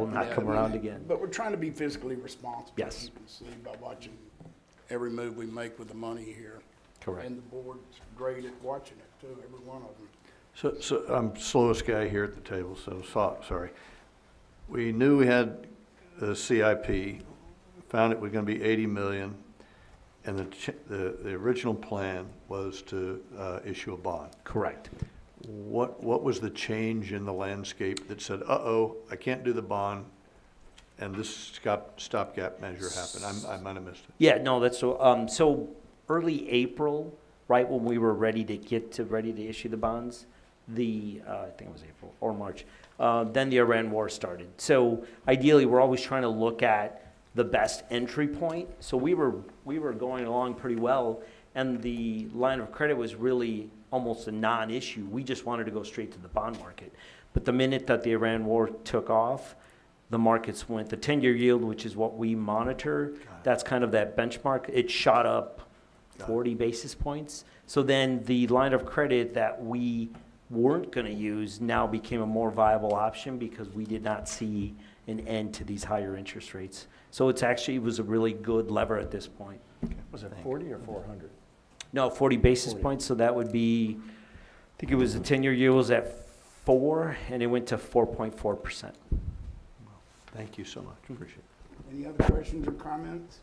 not come around again. But we're trying to be fiscally responsible. Yes. As you can see by watching every move we make with the money here. Correct. And the board's great at watching it too, every one of them. So I'm slowest guy here at the table, so sorry. We knew we had the CIP, found it was gonna be 80 million, and the original plan was to issue a bond. Correct. What was the change in the landscape that said, uh-oh, I can't do the bond, and this stopgap measure happened? I might have missed it. Yeah, no, that's so early April, right when we were ready to issue the bonds, I think it was April or March, then the Iran war started. So ideally, we're always trying to look at the best entry point. So we were going along pretty well, and the line of credit was really almost a non-issue. We just wanted to go straight to the bond market. But the minute that the Iran war took off, the markets went, the 10-year yield, which is what we monitor, that's kind of that benchmark, it shot up 40 basis points. So then the line of credit that we weren't going to use now became a more viable option because we did not see an end to these higher interest rates. So it was a really good lever at this point. Was it 40 or 400? No, 40 basis points, so that would be, I think it was the 10-year yield was at 4, and it went to 4.4%. Thank you so much, appreciate it. Any other questions or comments?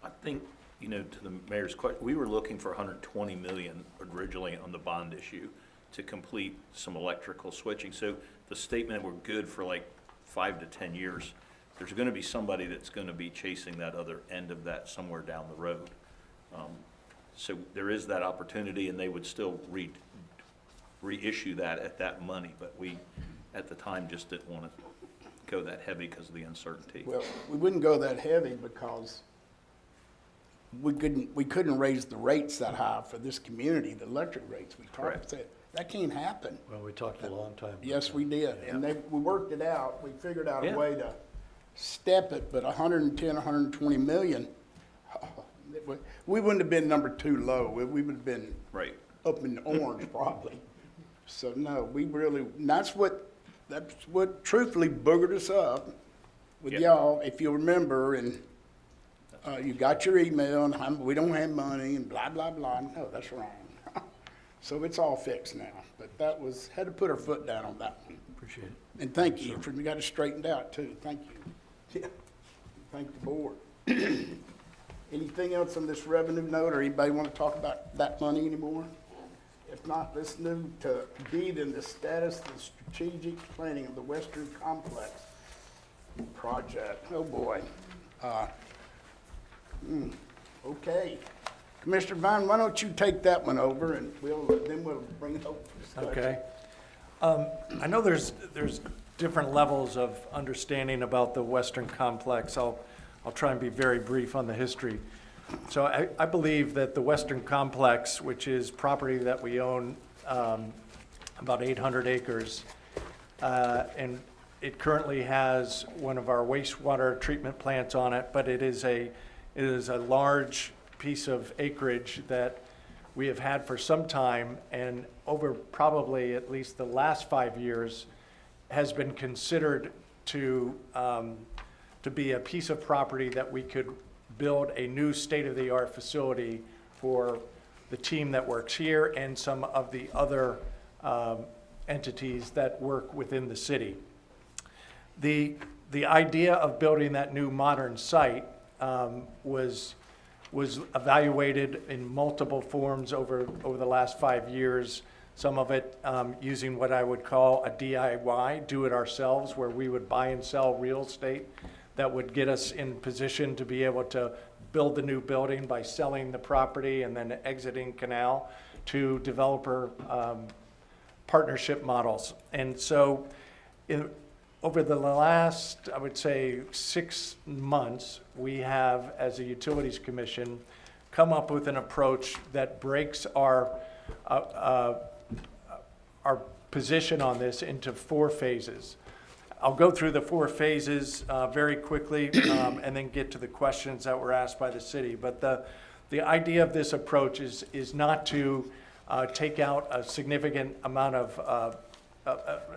I think, to the mayor's question, we were looking for 120 million originally on the bond issue to complete some electrical switching. So the statement, we're good for like 5 to 10 years. There's going to be somebody that's going to be chasing that other end of that somewhere down the road. So there is that opportunity, and they would still reissue that at that money. But we, at the time, just didn't want to go that heavy because of the uncertainty. Well, we wouldn't go that heavy because we couldn't raise the rates that high for this community, the electric rates. We talked about that can't happen. Well, we talked a long time. Yes, we did, and we worked it out. We figured out a way to step it, but 110, 120 million, we wouldn't have been number 2 low. We would have been up in the orange probably. So no, that's what truthfully boogered us up with y'all, if you remember, and you got your email, and we don't have money, and blah, blah, blah. No, that's wrong. So it's all fixed now, but had to put our foot down on that one. Appreciate it. And thank you, we got it straightened out too, thank you. Yeah. Thank the board. Anything else on this revenue note, or anybody want to talk about that money anymore? If not, let's move to D, then the status of the strategic planning of the Western Complex project. Oh, boy. Okay. Commissioner Vine, why don't you take that one over, and then we'll bring it over for discussion. Okay. I know there's different levels of understanding about the Western Complex. I'll try and be very brief on the history. So I believe that the Western Complex, which is property that we own, about 800 acres, and it currently has one of our wastewater treatment plants on it, but it is a large piece of acreage that we have had for some time, and over probably at least the last 5 years has been considered to be a piece of property that we could build a new state-of-the-art facility for the team that works here and some of the other entities that work within the city. The idea of building that new modern site was evaluated in multiple forms over the last 5 years. Some of it using what I would call a DIY, do it ourselves, where we would buy and sell real estate that would get us in position to be able to build the new building by selling the property and then exiting canal, to developer partnership models. And so over the last, I would say, 6 months, we have, as a Utilities Commission, come up with an approach that breaks our position on this into 4 phases. I'll go through the 4 phases very quickly and then get to the questions that were asked by the city. But the idea of this approach is not to take out a significant amount of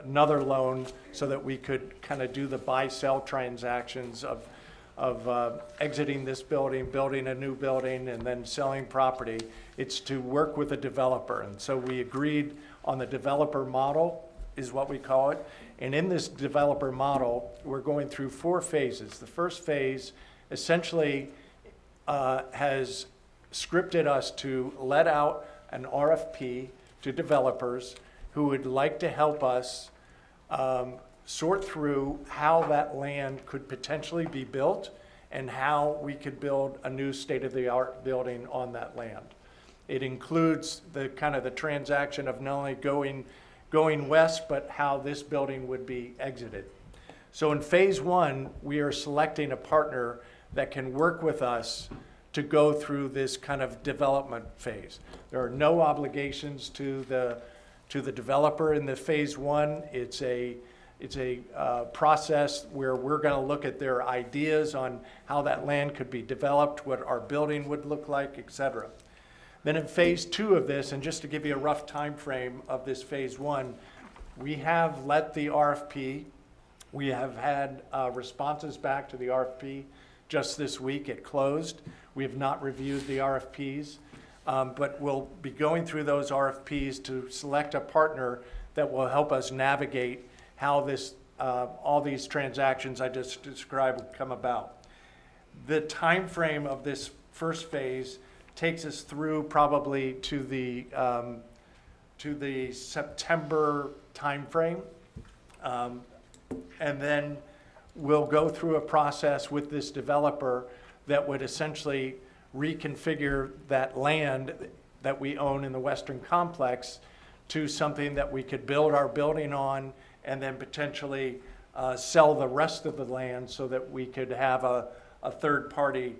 another loan so that we could kind of do the buy-sell transactions of exiting this building, building a new building, and then selling property. It's to work with a developer. And so we agreed on the developer model, is what we call it. And in this developer model, we're going through 4 phases. The first phase essentially has scripted us to let out an RFP to developers who would like to help us sort through how that land could potentially be built and how we could build a new state-of-the-art building on that land. It includes the kind of the transaction of not only going west, but how this building would be exited. So in phase 1, we are selecting a partner that can work with us to go through this kind of development phase. There are no obligations to the developer in the phase 1. It's a process where we're going to look at their ideas on how that land could be developed, what our building would look like, et cetera. Then in phase 2 of this, and just to give you a rough time frame of this phase 1, we have let the RFP. We have had responses back to the RFP just this week. It closed. We have not reviewed the RFPs, but we'll be going through those RFPs to select a partner that will help us navigate how this, all these transactions I just described would come about. The time frame of this first phase takes us through probably to the September timeframe, and then we'll go through a process with this developer that would essentially reconfigure that land that we own in the Western Complex to something that we could build our building on, and then potentially sell the rest of the land so that we could have a third party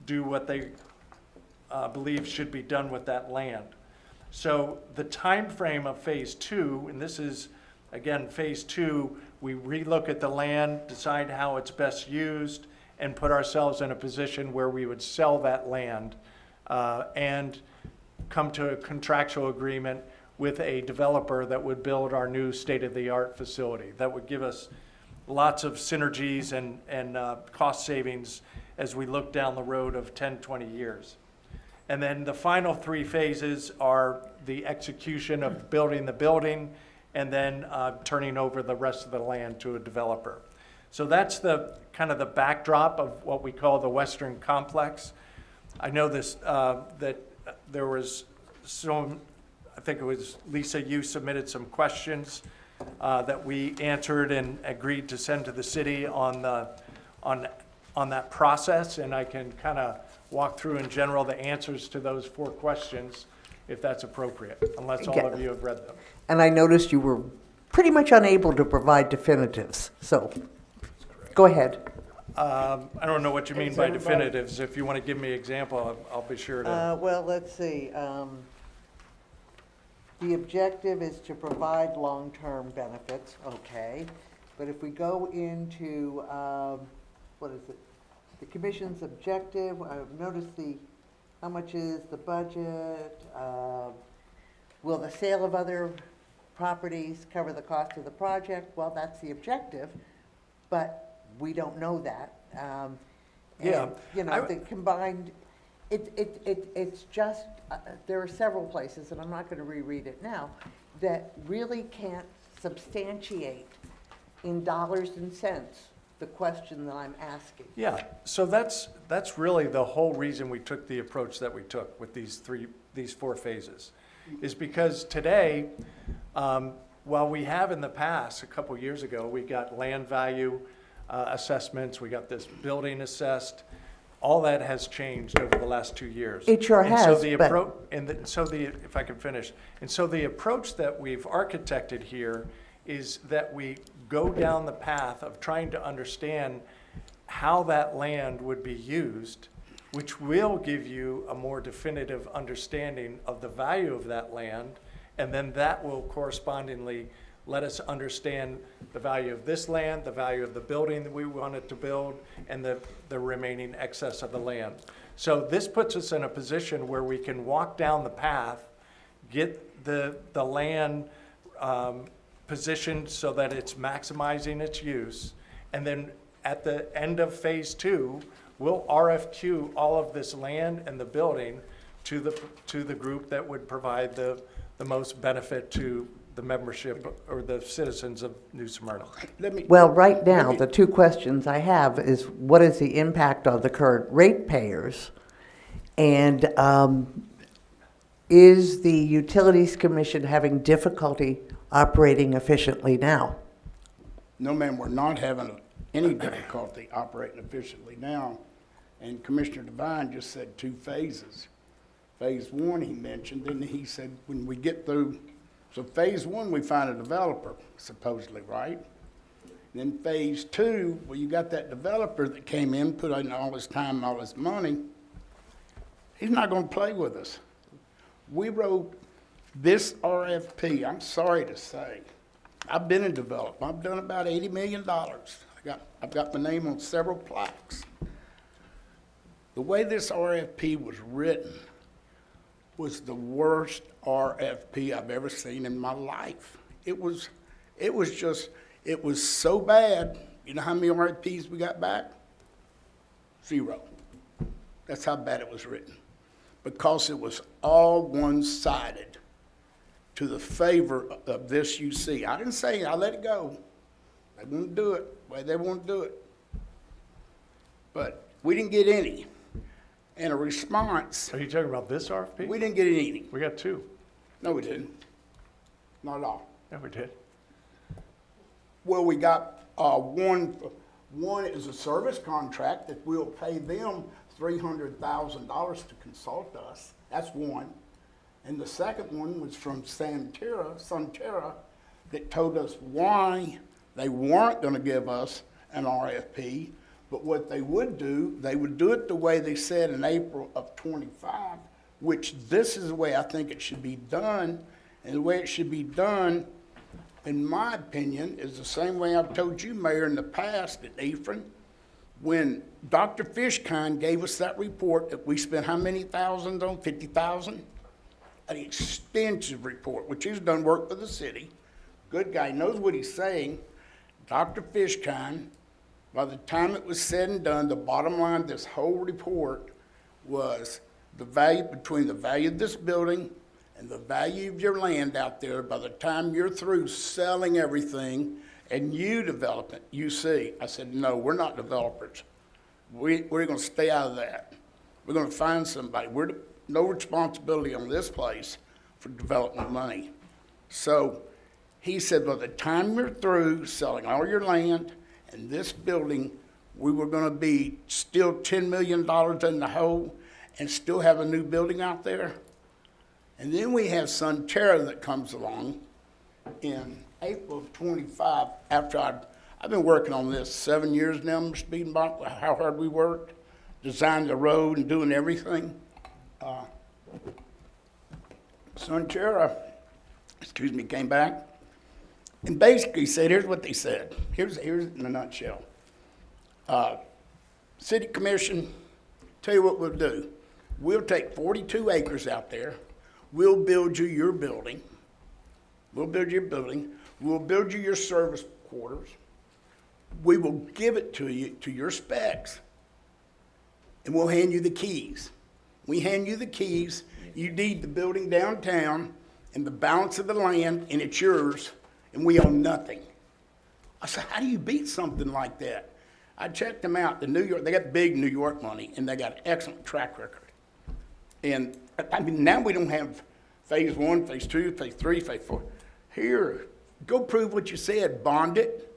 do what they believe should be done with that land. So the time frame of phase 2, and this is, again, phase 2, we relook at the land, decide how it's best used, and put ourselves in a position where we would sell that land and come to a contractual agreement with a developer that would build our new state-of-the-art facility. That would give us lots of synergies and cost savings as we look down the road of 10, 20 years. And then the final 3 phases are the execution of building the building and then turning over the rest of the land to a developer. So that's the kind of the backdrop of what we call the Western Complex. I know this, that there was some, I think it was Lisa, you submitted some questions that we answered and agreed to send to the city on that process, and I can kind of walk through in general the answers to those 4 questions if that's appropriate, unless all of you have read them. And I noticed you were pretty much unable to provide definitives, so, go ahead. I don't know what you mean by Is everybody- definitives. If you want to give me an example, I'll be sure to. Well, let's see. The objective is to provide long-term benefits, okay. But if we go into, what is it? The commission's objective, notice how much is the budget? Will the sale of other properties cover the cost of the project? Well, that's the objective, but we don't know that. Yeah, And, you know, the combined, it's just, there are several places, and I'm not gonna reread it now, that really can't substantiate in dollars and cents the question that I'm asking. Yeah, so that's really the whole reason we took the approach that we took with these four phases, is because today, while we have in the past, a couple years ago, we got land value assessments, we got this building assessed, all that has changed over the last 2 years. It sure And so has, the but- if I can finish, and so the approach that we've architected here is that we go down the path of trying to understand how that land would be used, which will give you a more definitive understanding of the value of that land, and then that will correspondingly let us understand the value of this land, the value of the building that we wanted to build, and the remaining excess of the land. So this puts us in a position where we can walk down the path, get the land positioned so that it's maximizing its use, and then at the end of phase 2, we'll RFQ all of this land and the building to the group that would provide the most benefit to the membership or the citizens of New Smyrna. Well, right now, the two questions I have is, what is the impact on the current ratepayers? And is the Utilities Commission having difficulty operating efficiently now? No, ma'am, we're not having any difficulty operating efficiently now. And Commissioner Devine just said 2 phases. Phase 1 he mentioned, and he said when we get through, so phase 1 we find a developer, supposedly, right? Then phase 2, well, you got that developer that came in, put in all his time and all his money. He's not gonna play with us. We wrote this RFP, I'm sorry to say, I've been in development, I've done about $80 million. I've got my name on several plaques. The way this RFP was written was the worst RFP I've ever seen in my life. It was so bad. You know how many RFPs we got back? 0. That's how bad it was written. Because it was all one-sided to the favor of this UC. I didn't say I let it go. They wouldn't do it the way they want to do it. But we didn't get any. And a response, Are you talking about this RFP? we didn't get any. We got 2. No, we didn't. Not at all. Yeah, we did. Well, we got one is a service contract that we'll pay them $300,000 to consult us. That's one. And the second one was from Sunterra, that told us why they weren't gonna give us an RFP, but what they would do it the way they said in April of '25, which this is the way I think it should be done. And the way it should be done, in my opinion, is the same way I've told you, Mayor, in the past at Ephraim. When Dr. Fishkind gave us that report that we spent how many thousands on, 50,000? An extensive report, which he's done work for the city. Good guy, knows what he's saying. Dr. Fishkind, by the time it was said and done, the bottom line of this whole report was the value between the value of this building and the value of your land out there by the time you're through selling everything and you develop it, you see. I said, no, we're not developers. We're going to stay out of that. We're going to find somebody. No responsibility on this place for development money. So he said, by the time you're through selling all your land and this building, we were going to be still $10 million in the hole and still have a new building out there. And then we have Sunterra that comes along in April of 25, after I've been working on this 7 years now, Mr. Biedenbach, how hard we worked, designing the road and doing everything. Sunterra, came back and basically said, here's what they said. Here's in a nutshell. City Commission, tell you what we'll do. We'll take 42 acres out there. We'll build you your building. We'll build you your building. We'll build you your service quarters. We will give it to you to your specs. And we'll hand you the keys. We hand you the keys. You deed the building downtown and the balance of the land, and it's yours, and we own nothing. I said, how do you beat something like that? I checked them out. They got big New York money, and they got an excellent track record. And I mean, now we don't have phase 1, phase 2, phase 3, phase 4. Here, go prove what you said. Bond it.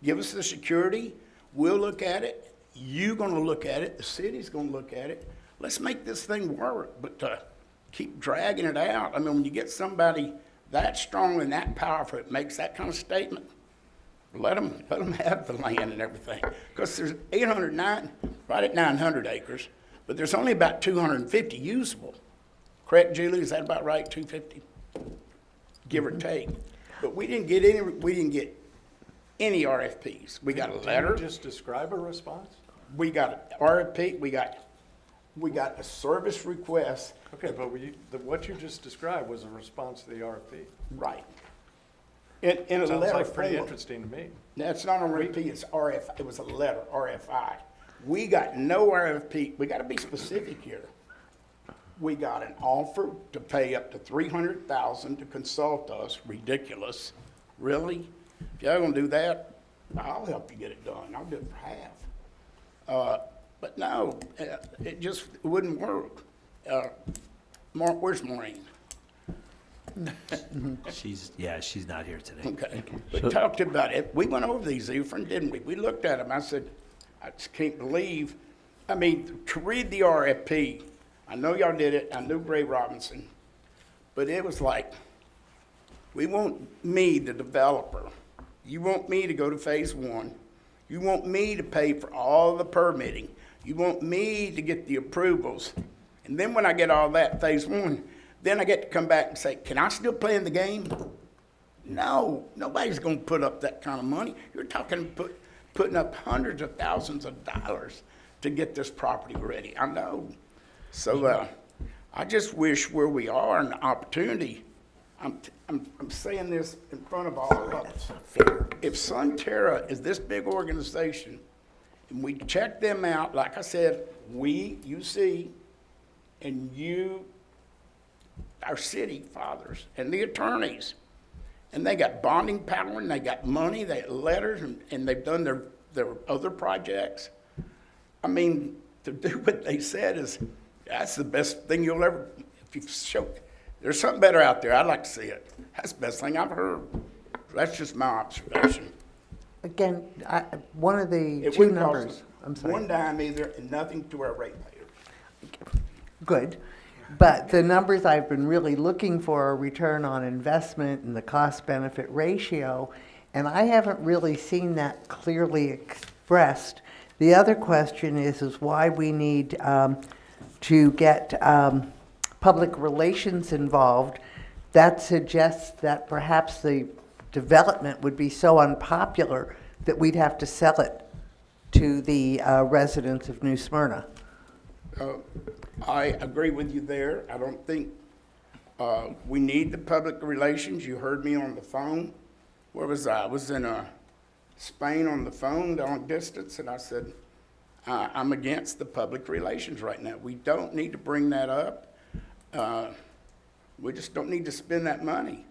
Give us the security. We'll look at it. You're going to look at it. The city's going to look at it. Let's make this thing work. But keep dragging it out. I mean, when you get somebody that strong and that powerful, it makes that kind of statement. Let them have the land and everything. Because there's right at 900 acres, but there's only about 250 usable. Correct, Julie? Is that about right? 250, give or take. But we didn't get any RFPs. We got a letter. Can you just describe a response? We got an RFP. We got a service request. Okay, but what you just described was a response to the RFP. Right. In a Sounds letter like pretty form. interesting to me. That's not an RFP, it's RF. It was a letter, RFI. We got no RFP. We got to be specific here. We got an offer to pay up to $300,000 to consult us. Ridiculous. Really? If y'all gonna do that, I'll help you get it done. I'll do it for half. But no, it just wouldn't work. Mark, where's Maureen? She's not here today. Okay. We talked about it. We went over these, Efren, didn't we? We looked at them. I said, I just can't believe. I mean, to read the RFP, I know y'all did it. I knew Gray Robinson. But it was like, we want me, the developer. You want me to go to phase 1. You want me to pay for all the permitting. You want me to get the approvals. And then when I get all that, phase 1, then I get to come back and say, can I still play in the game? No, nobody's going to put up that kind of money. You're talking putting up hundreds of thousands of dollars to get this property ready. I know. So I just wish where we are an opportunity. I'm saying this in front of all of us. If Sunterra is this big organization, and we check them out, like I said, you see, and you, our city fathers, and the attorneys, and they got bonding power, and they got money, they got letters, and they've done their other projects. I mean, to do what they said that's the best thing you'll ever, if you show, there's something better out there, I'd like to see it. That's the best thing I've heard. That's just my observation. Again, one of the It two wouldn't cost numbers, us I'm sorry. one dime either, and nothing to our ratepayers. Good. But the numbers I've been really looking for are return on investment and the cost-benefit ratio, and I haven't really seen that clearly expressed. The other question is why we need to get public relations involved. That suggests that perhaps the development would be so unpopular that we'd have to sell it to the residents of New Smyrna. I agree with you there. I don't think we need the public relations. You heard me on the phone. Where was I? I was in Spain on the phone, long distance, and I said, I'm against the public relations right now. We don't need to bring that up. We just don't need to spend that money.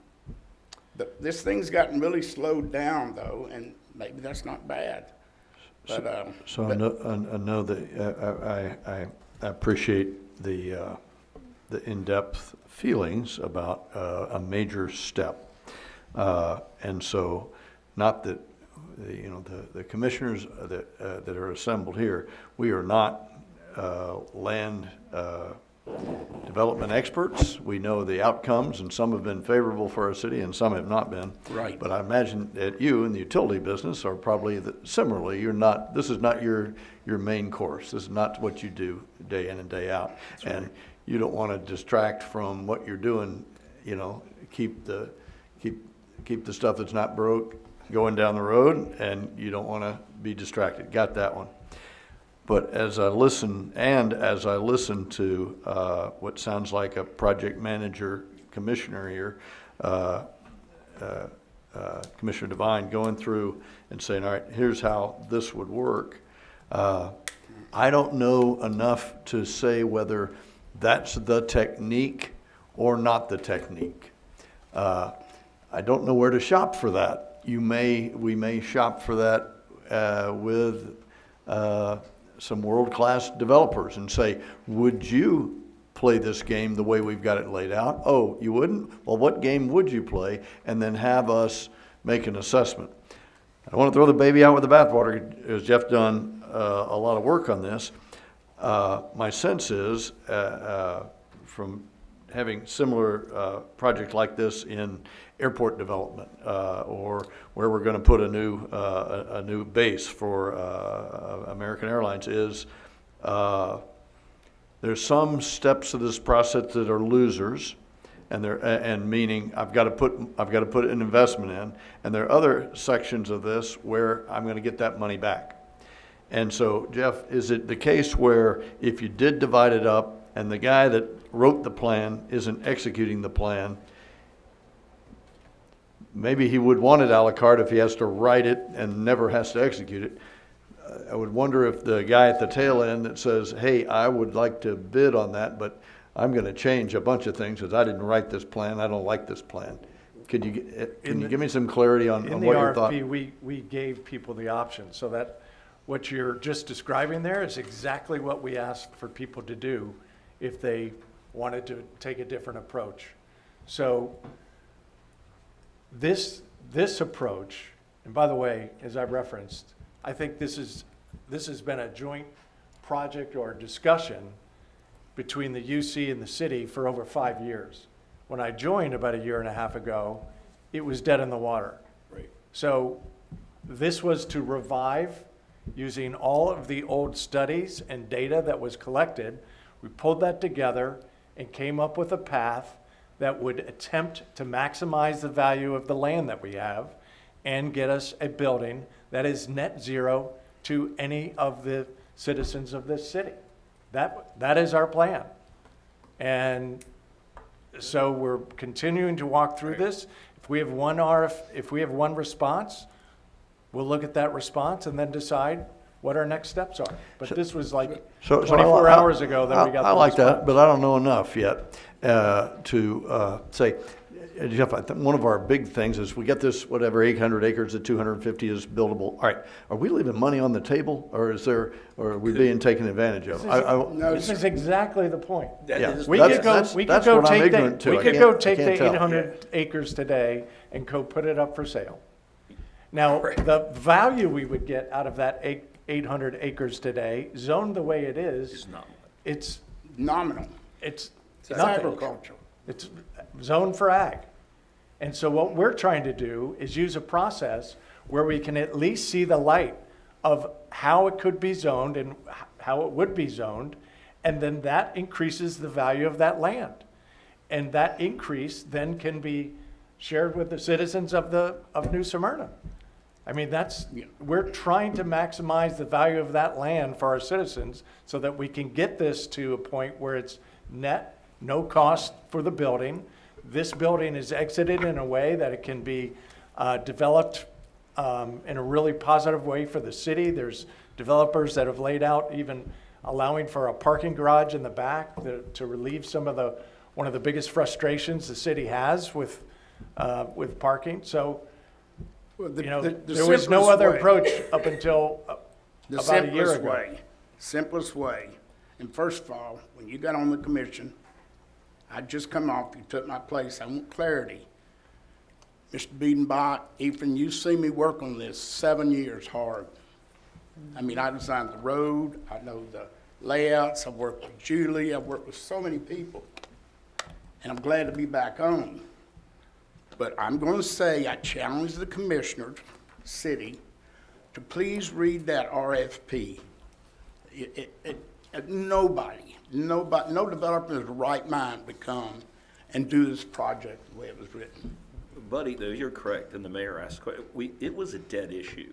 This thing's gotten really slowed down, though, and maybe that's not bad. But, So I know that I appreciate the in-depth feelings about a major step. And so, not that, the commissioners that are assembled here, we are not land development experts. We know the outcomes, and some have been favorable for our city and some have not been. Right. But I imagine that you in the utility business are probably similarly, this is not your main course. This is not what you do day in and day out. And you don't want to distract from what you're doing, keep the stuff that's not broke going down the road, and you don't want to be distracted. Got that one. But as I listen to what sounds like a project manager commissioner here, Commissioner Devine, going through and saying, all right, here's how this would work. I don't know enough to say whether that's the technique or not the technique. I don't know where to shop for that. We may shop for that with some world-class developers and say, would you play this game the way we've got it laid out? Oh, you wouldn't? Well, what game would you play? And then have us make an assessment. I don't want to throw the baby out with the bathwater, as Jeff done a lot of work on this. My sense is, from having similar projects like this in airport development, or where we're going to put a new base for American Airlines, is there's some steps of this process that are losers, and meaning I've got to put an investment in, and there are other sections of this where I'm going to get that money back. And so, Jeff, is it the case where if you did divide it up and the guy that wrote the plan isn't executing the plan, maybe he would want it a la carte if he has to write it and never has to execute it? I would wonder if the guy at the tail end that says, hey, I would like to bid on that, but I'm going to change a bunch of things because I didn't write this plan, I don't like this plan. Can you give me some clarity on what your thought? In the RFP, we gave people the option, so that what you're just describing there is exactly what we asked for people to do if they wanted to take a different approach. So this approach, and by the way, as I referenced, I think this has been a joint project or discussion between the UC and the city for over 5 years. When I joined about a year and a half ago, it was dead in the water. Right. So this was to revive using all of the old studies and data that was collected. We pulled that together and came up with a path that would attempt to maximize the value of the land that we have and get us a building that is net zero to any of the citizens of this city. That is our plan. And so we're continuing to walk through this. If we have one response, we'll look at that response and then decide what our next steps are. But this was like 24 hours ago that we got the I like response. that, but I don't know enough yet to say, Jeff, I think one of our big things is we get this, 800 acres at 250 is buildable. All right, are we leaving money on the table, or are we being taken advantage of? This is exactly the point. We That's could go what I'm ignorant to. take the 800 acres today and go put it up for sale. Now, the value we would get out of that 800 acres today, zoned the way it is, it's Nominal. it's It's nothing. agriculture. It's zoned for ag. And so what we're trying to do is use a process where we can at least see the light of how it could be zoned and how it would be zoned, and then that increases the value of that land. And that increase then can be shared with the citizens of New Smyrna. I mean, we're trying to maximize the value of that land for our citizens so that we can get this to a point where it's net, no cost for the building. This building is exited in a way that it can be developed in a really positive way for the city. There's developers that have laid out even allowing for a parking garage in the back to relieve one of the biggest frustrations the city has with parking. So, there was no other approach up until about a year ago. Simplest way. And first of all, when you got on the commission, I'd just come off, you took my place, I want clarity. Mr. Biedenbach, Ethan, you see me work on this 7 years hard. I mean, I designed the road, I know the layouts, I've worked with Julie, I've worked with so many people. And I'm glad to be back on. But I'm gonna say, I challenge the commissioner, city, to please read that RFP. Nobody, no developer in his right mind would come and do this project the way it was written. Buddy, though, you're correct, and the mayor asked, it was a dead issue.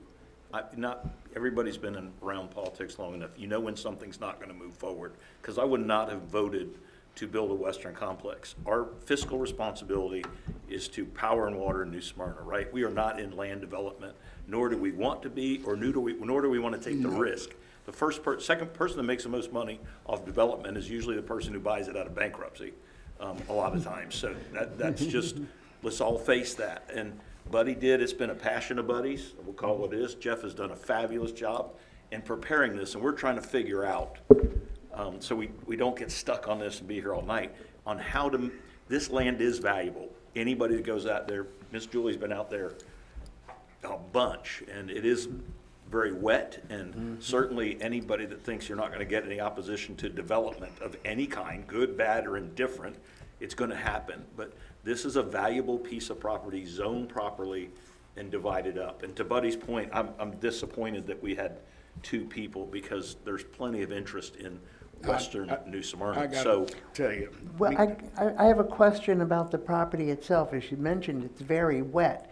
Not everybody's been around politics long enough. You know when something's not going to move forward, because I would not have voted to build a Western complex. Our fiscal responsibility is to power and water New Smyrna, right? We are not in land development, nor do we want to be, or nor do we want to take the risk. The second person that makes the most money off development is usually the person who buys it out of bankruptcy, a lot of times. So that's just, let's all face that. And Buddy did, it's been a passion of Buddy's, we'll call it what it is. Jeff has done a fabulous job in preparing this, and we're trying to figure out, so we don't get stuck on this and be here all night, on how to, this land is valuable. Anybody that goes out there, Miss Julie's been out there a bunch, and it is very wet, and certainly anybody that thinks you're not gonna get any opposition to development of any kind, good, bad, or indifferent, it's gonna happen. But this is a valuable piece of property, zoned properly and divided up. And to Buddy's point, I'm disappointed that we had two people, because there's plenty of interest in western New Smyrna. I So gotta tell you. Well, I have a question about the property itself. As you mentioned, it's very wet.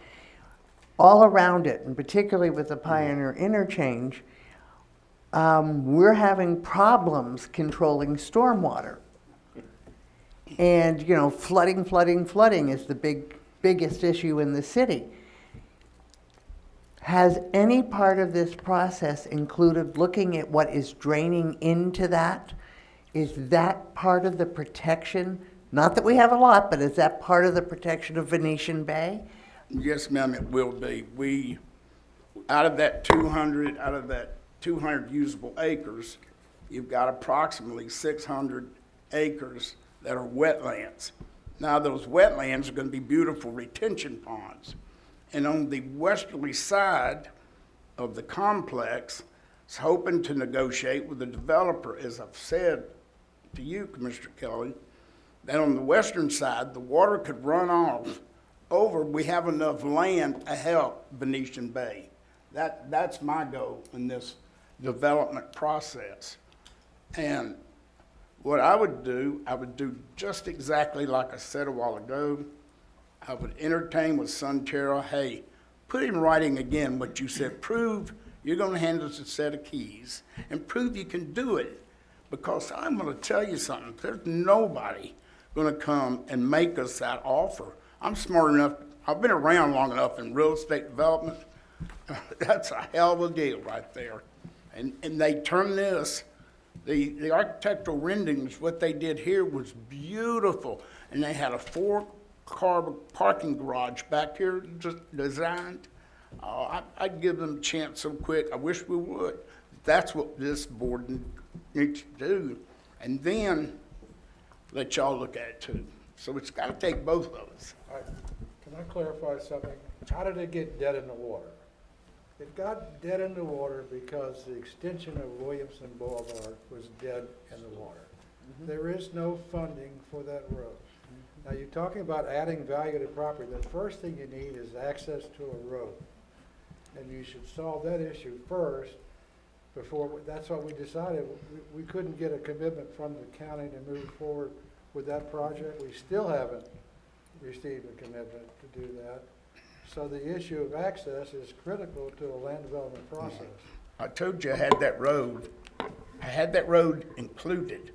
All around it, and particularly with the Pioneer Interchange, we're having problems controlling stormwater. And, you know, flooding is the biggest issue in the city. Has any part of this process included looking at what is draining into that? Is that part of the protection? Not that we have a lot, but is that part of the protection of Venetian Bay? Yes, ma'am, it will be. Out of that 200 usable acres, you've got approximately 600 acres that are wetlands. Now, those wetlands are gonna be beautiful retention ponds. And on the westerly side of the complex, it's hoping to negotiate with the developer, as I've said to you, Commissioner Kelly, that on the western side, the water could run off over, we have enough land to help Venetian Bay. That's my goal in this development process. And what I would do just exactly like I said a while ago. I would entertain with Sunterra, hey, put in writing again what you said. Prove you're gonna hand us a set of keys and prove you can do it. Because I'm gonna tell you something, there's nobody gonna come and make us that offer. I'm smart enough, I've been around long enough in real estate development. That's a hell of a deal right there. And they turned this, the architectural renderings, what they did here was beautiful. And they had a 4-car parking garage back here just designed. I'd give them a chance so quick, I wish we would. That's what this board needs to do. And then let y'all look at it too. So it's gotta take both of us. Can I clarify something? How did it get dead in the water? It got dead in the water because the extension of Williamson Boulevard was dead in the water. There is no funding for that road. Now, you're talking about adding value to property. The first thing you need is access to a road. And you should solve that issue first before, that's what we decided. We couldn't get a commitment from the county to move forward with that project. We still haven't received a commitment to do that. So the issue of access is critical to a land development process. I told you I had that road included.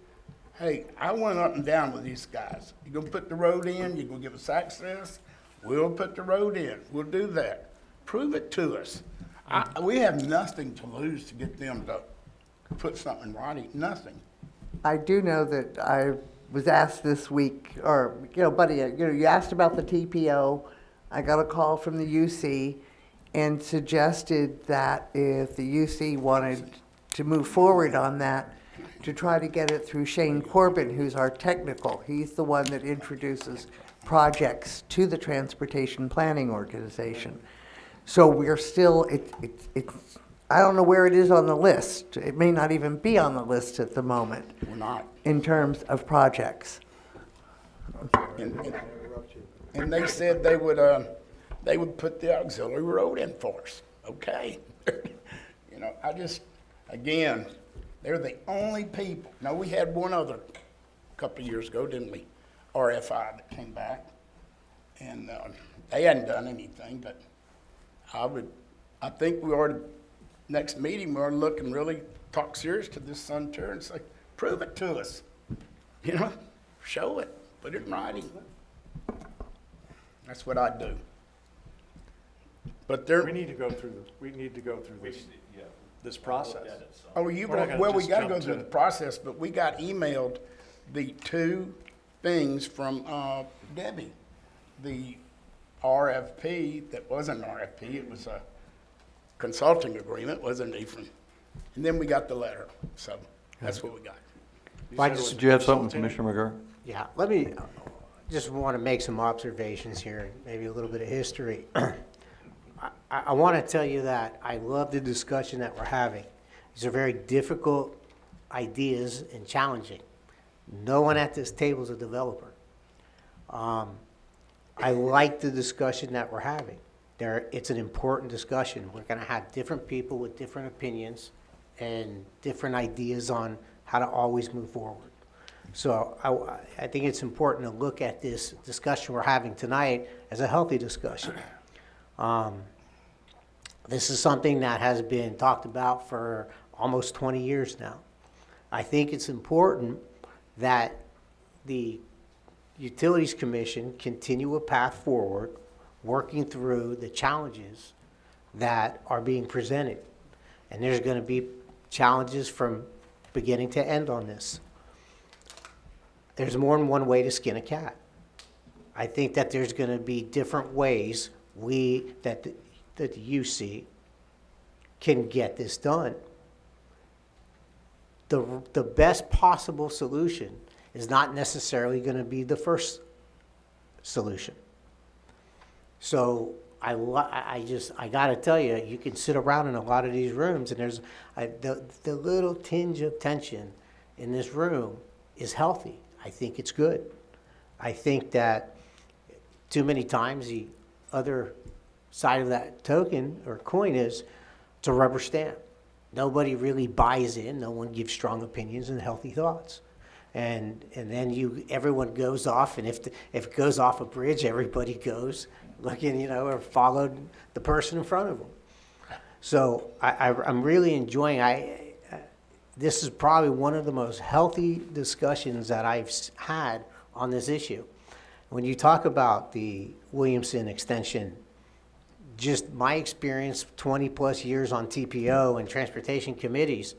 Hey, I went up and down with these guys. You gonna put the road in, you gonna give us access? We'll put the road in, we'll do that. Prove it to us. We have nothing to lose to get them to put something in writing, nothing. I do know that I was asked this week, or, you know, Buddy, you asked about the TPO. I got a call from the UC and suggested that if the UC wanted to move forward on that, to try to get it through Shane Corbin, who's our technical. He's the one that introduces projects to the Transportation Planning Organization. So we're still, I don't know where it is on the list. It may not even be on the list at the moment We're not. in terms of projects. And they said they would put the auxiliary road in for us. Okay. You know, again, they're the only people. Now, we had one other a couple of years ago, didn't we? RFI that came back. And they hadn't done anything, but I think we ought to, next meeting, we ought to look and really talk serious to this Sun Tour and say, prove it to us. You know, show it, put it in writing. That's what I do. But We need to go through this process. oh, We're not gonna well, we just gotta jump go through to- the process, but we got emailed the two things from Debbie. The RFP, that wasn't an RFP, it was a consulting agreement, wasn't it, Ephraim? And then we got the letter, so that's what we got. Did you have something, Commissioner McGurk? Yeah, let me, just want to make some observations here, maybe a little bit of history. I want to tell you that I love the discussion that we're having. These are very difficult ideas and challenging. No one at this table is a developer. I like the discussion that we're having. It's an important discussion. We're going to have different people with different opinions and different ideas on how to always move forward. So I think it's important to look at this discussion we're having tonight as a healthy discussion. This is something that has been talked about for almost 20 years now. I think it's important that the Utilities Commission continue a path forward, working through the challenges that are being presented. And there's going to be challenges from beginning to end on this. There's more than one way to skin a cat. I think that there's going to be different ways that the UC can get this done. The best possible solution is not necessarily going to be the first solution. So I got to tell you, you can sit around in a lot of these rooms, and there's the little tinge of tension in this room is healthy. I think it's good. I think that too many times the other side of that token or coin is it's a rubber stamp. Nobody really buys in. No one gives strong opinions and healthy thoughts. And then everyone goes off, and if it goes off a bridge, everybody goes looking, or followed the person in front of them. So I'm really enjoying. This is probably one of the most healthy discussions that I've had on this issue. When you talk about the Williamson extension, just my experience, 20 plus years on TPO and transportation committees,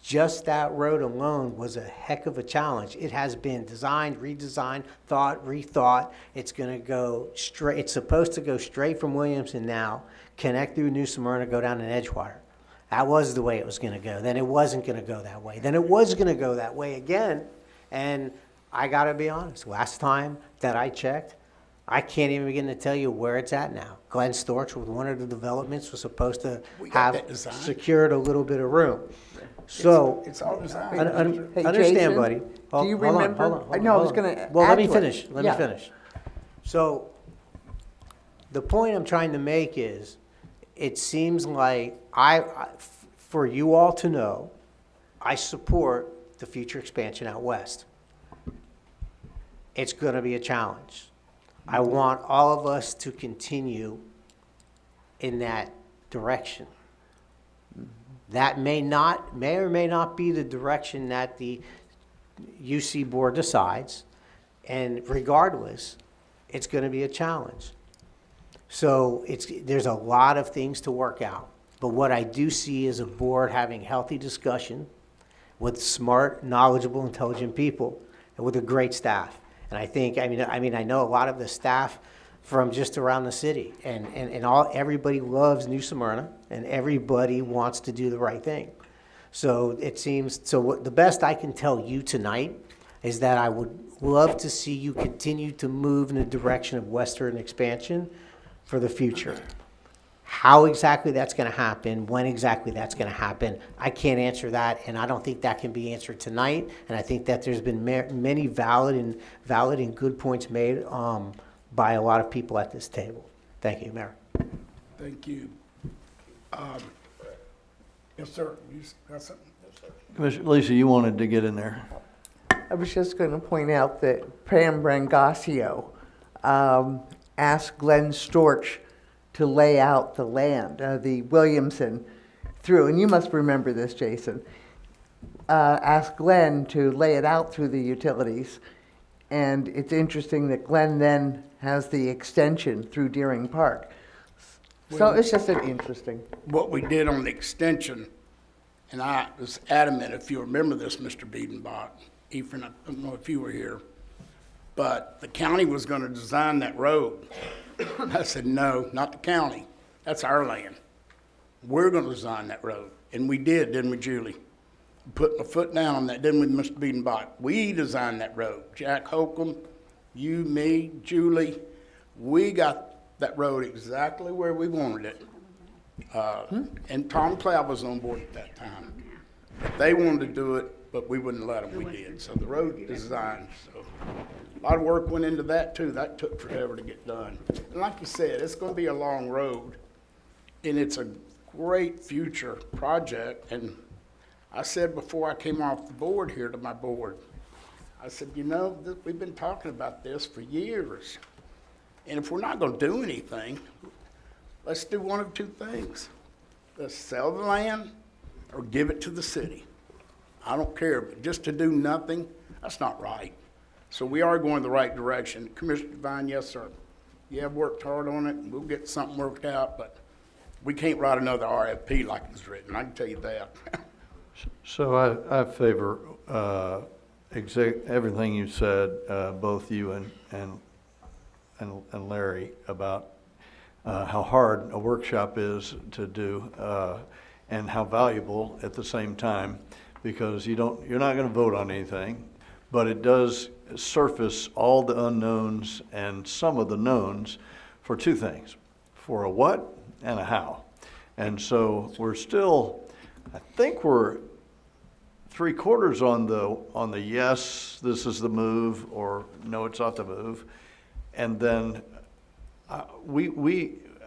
just that road alone was a heck of a challenge. It has been designed, redesigned, thought, rethought. It's going to go straight. It's supposed to go straight from Williamson now, connect through New Smyrna, go down to Edgewater. That was the way it was going to go. Then it wasn't going to go that way. Then it was going to go that way again. And I got to be honest, last time that I checked, I can't even begin to tell you where it's at now. Glenn Storch, with one of the developments, was supposed to have secured a little bit of room. So, It's all designed. Hey, understand, Jason, buddy. do you remember? I know, I was going to Well, let me add to it. finish. Let me Yeah. finish. So, the point I'm trying to make is, it seems like for you all to know, I support the future expansion out west. It's going to be a challenge. I want all of us to continue in that direction. That may or may not be the direction that the UC board decides, and regardless, it's going to be a challenge. So there's a lot of things to work out. But what I do see is a board having healthy discussion with smart, knowledgeable, intelligent people, and with a great staff. And I think, I know a lot of the staff from just around the city, and everybody loves New Smyrna, and everybody wants to do the right thing. So it seems, the best I can tell you tonight is that I would love to see you continue to move in the direction of western expansion for the future. How exactly that's going to happen, when exactly that's going to happen, I can't answer that, and I don't think that can be answered tonight. And I think that there's been many valid and good points made by a lot of people at this table. Thank you, Mayor. Thank you. Yes, sir. You got something? Yes, sir. Commissioner Lisa, you wanted to get in there. I was just going to point out that Pam Brangasio asked Glenn Storch to lay out the land, the Williamson through, and you must remember this, Jason, asked Glenn to lay it out through the utilities. And it's interesting that Glenn then has the extension through Deering Park. So it's just an interesting. What we did on the extension, and I was adamant, if you remember this, Mr. Biedenbach, Ephraim, I don't know if you were here, but the county was gonna design that road. I said, no, not the county. That's our land. We're gonna design that road. And we did, didn't we, Julie? Put my foot down on that, didn't we, Mr. Biedenbach? We designed that road. Jack Holcomb, you, me, Julie, we got that road exactly where we wanted it. And Tom Cloud was on board at that time. They wanted to do it, but we wouldn't let them, we did. So the road designed, so a lot of work went into that too. That took forever to get done. And like you said, it's gonna be a long road, and it's a great future project. And I said before I came off the board here to my board, I said, you know, we've been talking about this for years. And if we're not gonna do anything, let's do one of two things. Let's sell the land or give it to the city. I don't care, but just to do nothing, that's not right. So we are going the right direction. Commissioner Devine, yes, sir. You have worked hard on it, and we'll get something worked out, but we can't write another RFP like it's written, I can tell you that. So I favor everything you said, both you and Larry, about how hard a workshop is to do and how valuable at the same time, because you're not going to vote on anything, but it does surface all the unknowns and some of the knowns for two things, for a what and a how. And so we're still, I think we're 3/4 on the yes, this is the move, or no, it's not the move. And then I'm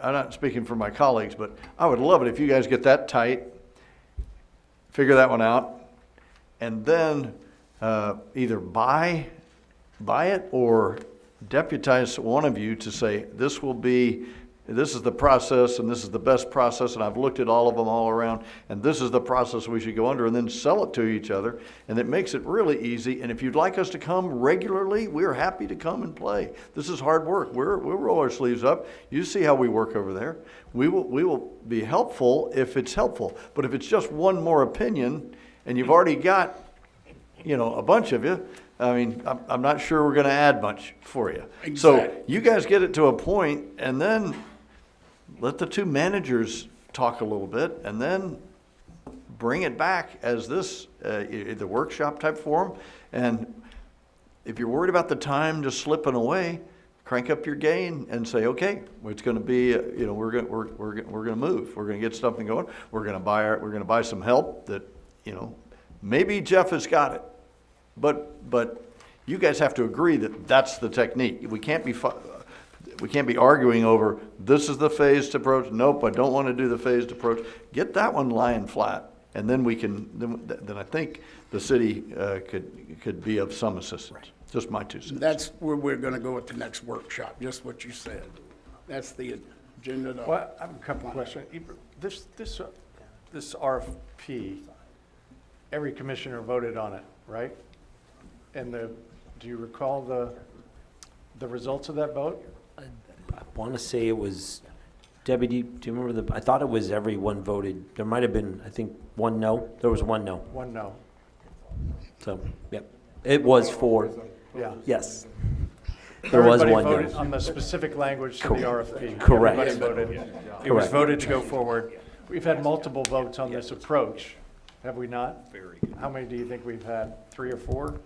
not speaking for my colleagues, but I would love it if you guys get that tight, figure that one out, and then either buy it or deputize one of you to say, this is the process, and this is the best process, and I've looked at all of them all around, and this is the process we should go under, and then sell it to each other. And it makes it really easy. And if you'd like us to come regularly, we're happy to come and play. This is hard work. We'll roll our sleeves up. You see how we work over there. We will be helpful if it's helpful. But if it's just one more opinion, and you've already got, a bunch of you, I mean, I'm not sure we're going to add much for you. Exactly. So you guys get it to a point, and then let the two managers talk a little bit, and then bring it back as this, the workshop type form. And if you're worried about the time just slipping away, crank up your gain and say, okay, it's going to be, we're going to move. We're going to get something going. We're going to buy some help that, maybe Jeff has got it, but you guys have to agree that that's the technique. We can't be arguing over, this is the phased approach. Nope, I don't want to do the phased approach. Get that one lying flat, and then then I think the city could be of some assistance. Just my 2 cents. That's where we're gonna go at the next workshop, just what you said. That's the agenda. Well, I have a couple of questions. This RFP, every commissioner voted on it, right? And do you recall the results of that vote? I want to say it was, Debbie, do you remember I thought it was everyone voted. There might have been, I think, one no. There was one no. One no. So, yep. It was 4. Yeah. Yes. There was Everybody one voted no. on the specific language to the RFP. Correct. Everybody voted. It was Correct. voted to go forward. We've had multiple votes on this approach, have we not? Very good. How many do you think we've had? 3 or 4?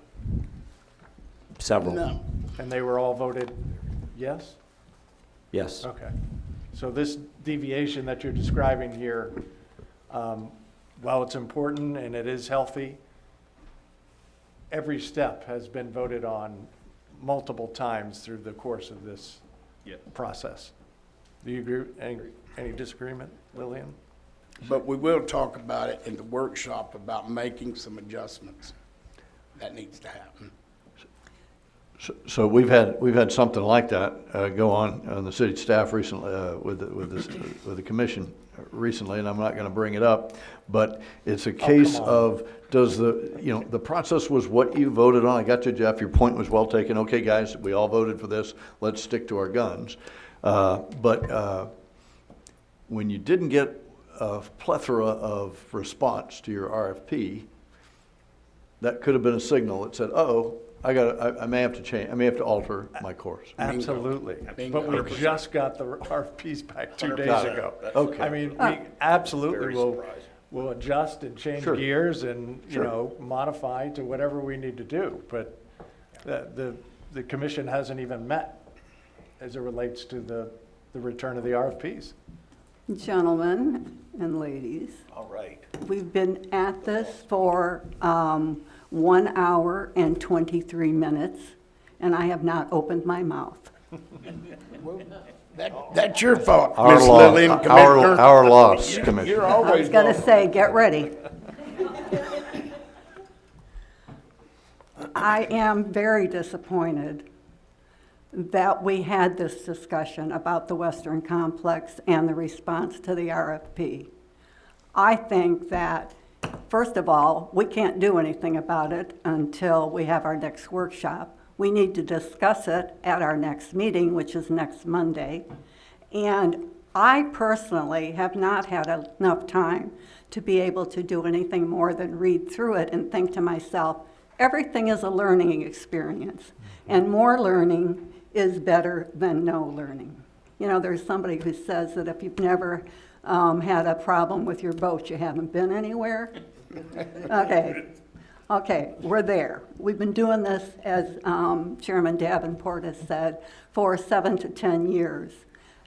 Several. No. And they were all voted yes? Yes. Okay. So this deviation that you're describing here, while it's important and it is healthy, every step has been voted on multiple times through the course of this process. Do you agree? Any disagreement, Lillian? But we will talk about it in the workshop about making some adjustments. That needs to happen. So we've had something like that go on the city staff recently with the commission recently, and I'm not going to bring it up, but it's a case of does the process was what you voted on. I got you, Jeff. Your point was well taken. Okay, guys, we all voted for this. Let's stick to our guns. But when you didn't get a plethora of response to your RFP, that could have been a signal that said, "Uh-oh, I may have to change. I may have to alter my course." Absolutely. Bingo. But we just got the RFPs back 2 days Got it. ago. Okay. I mean, we absolutely will adjust and change Sure. gears and, Sure. modify to whatever we need to do. But the commission hasn't even met as it relates to the return of the RFPs. Gentlemen and ladies, All right. we've been at this for 1 hour and 23 minutes, and I have not opened my mouth. That's your fault, Our Ms. law, Lillian, Commissioner. our loss, Commissioner. You're I always was going to wrong. say, get ready. I am very disappointed that we had this discussion about the Western Complex and the response to the RFP. I think that, first of all, we can't do anything about it until we have our next workshop. We need to discuss it at our next meeting, which is next Monday. And I personally have not had enough time to be able to do anything more than read through it and think to myself, everything is a learning experience, and more learning is better than no learning. You know, there's somebody who says that if you've never had a problem with your boat, you haven't been anywhere. Okay, we're there. We've been doing this, as Chairman Davenport has said, for 7 to 10 years.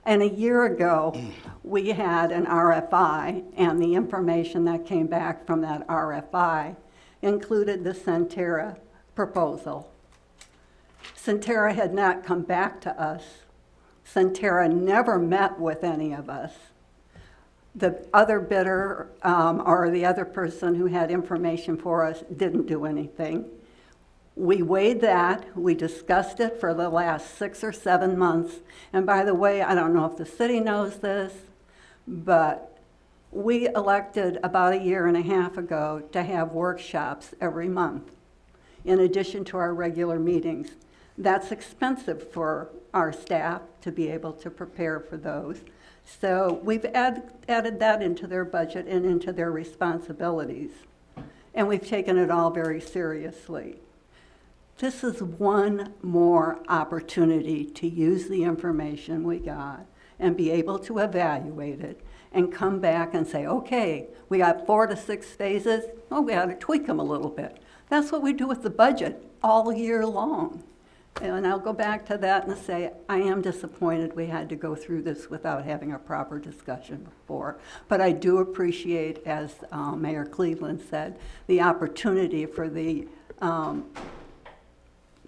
And a year ago, we had an RFI, and the information that came back from that RFI included the Centerra proposal. Centerra had not come back to us. Centerra never met with any of us. The other bidder, or the other person who had information for us, didn't do anything. We weighed that, we discussed it for the last 6 or 7 months. And by the way, I don't know if the city knows this, but we elected about 1.5 years ago to have workshops every month, in addition to our regular meetings. That's expensive for our staff to be able to prepare for those. So we've added that into their budget and into their responsibilities. And we've taken it all very seriously. This is one more opportunity to use the information we got and be able to evaluate it and come back and say, okay, we got 4 to 6 phases. Oh, we ought to tweak them a little bit. That's what we do with the budget all year long. And I'll go back to that and say, I am disappointed we had to go through this without having a proper discussion before. But I do appreciate, as Mayor Cleveland said, the opportunity for the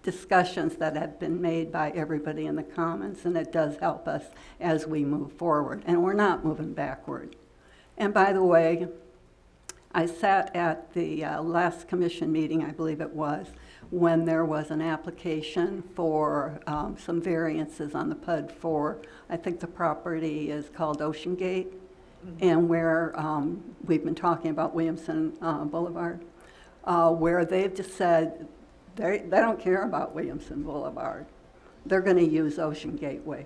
discussions that have been made by everybody in the Commons, and it does help us as we move forward. And we're not moving backward. And by the way, I sat at the last commission meeting, I believe it was, when there was an application for some variances on the PUD for, I think the property is called Ocean Gate, and where we've been talking about Williamson Boulevard, where they've just said they don't care about Williamson Boulevard. They're going to use Ocean Gateway.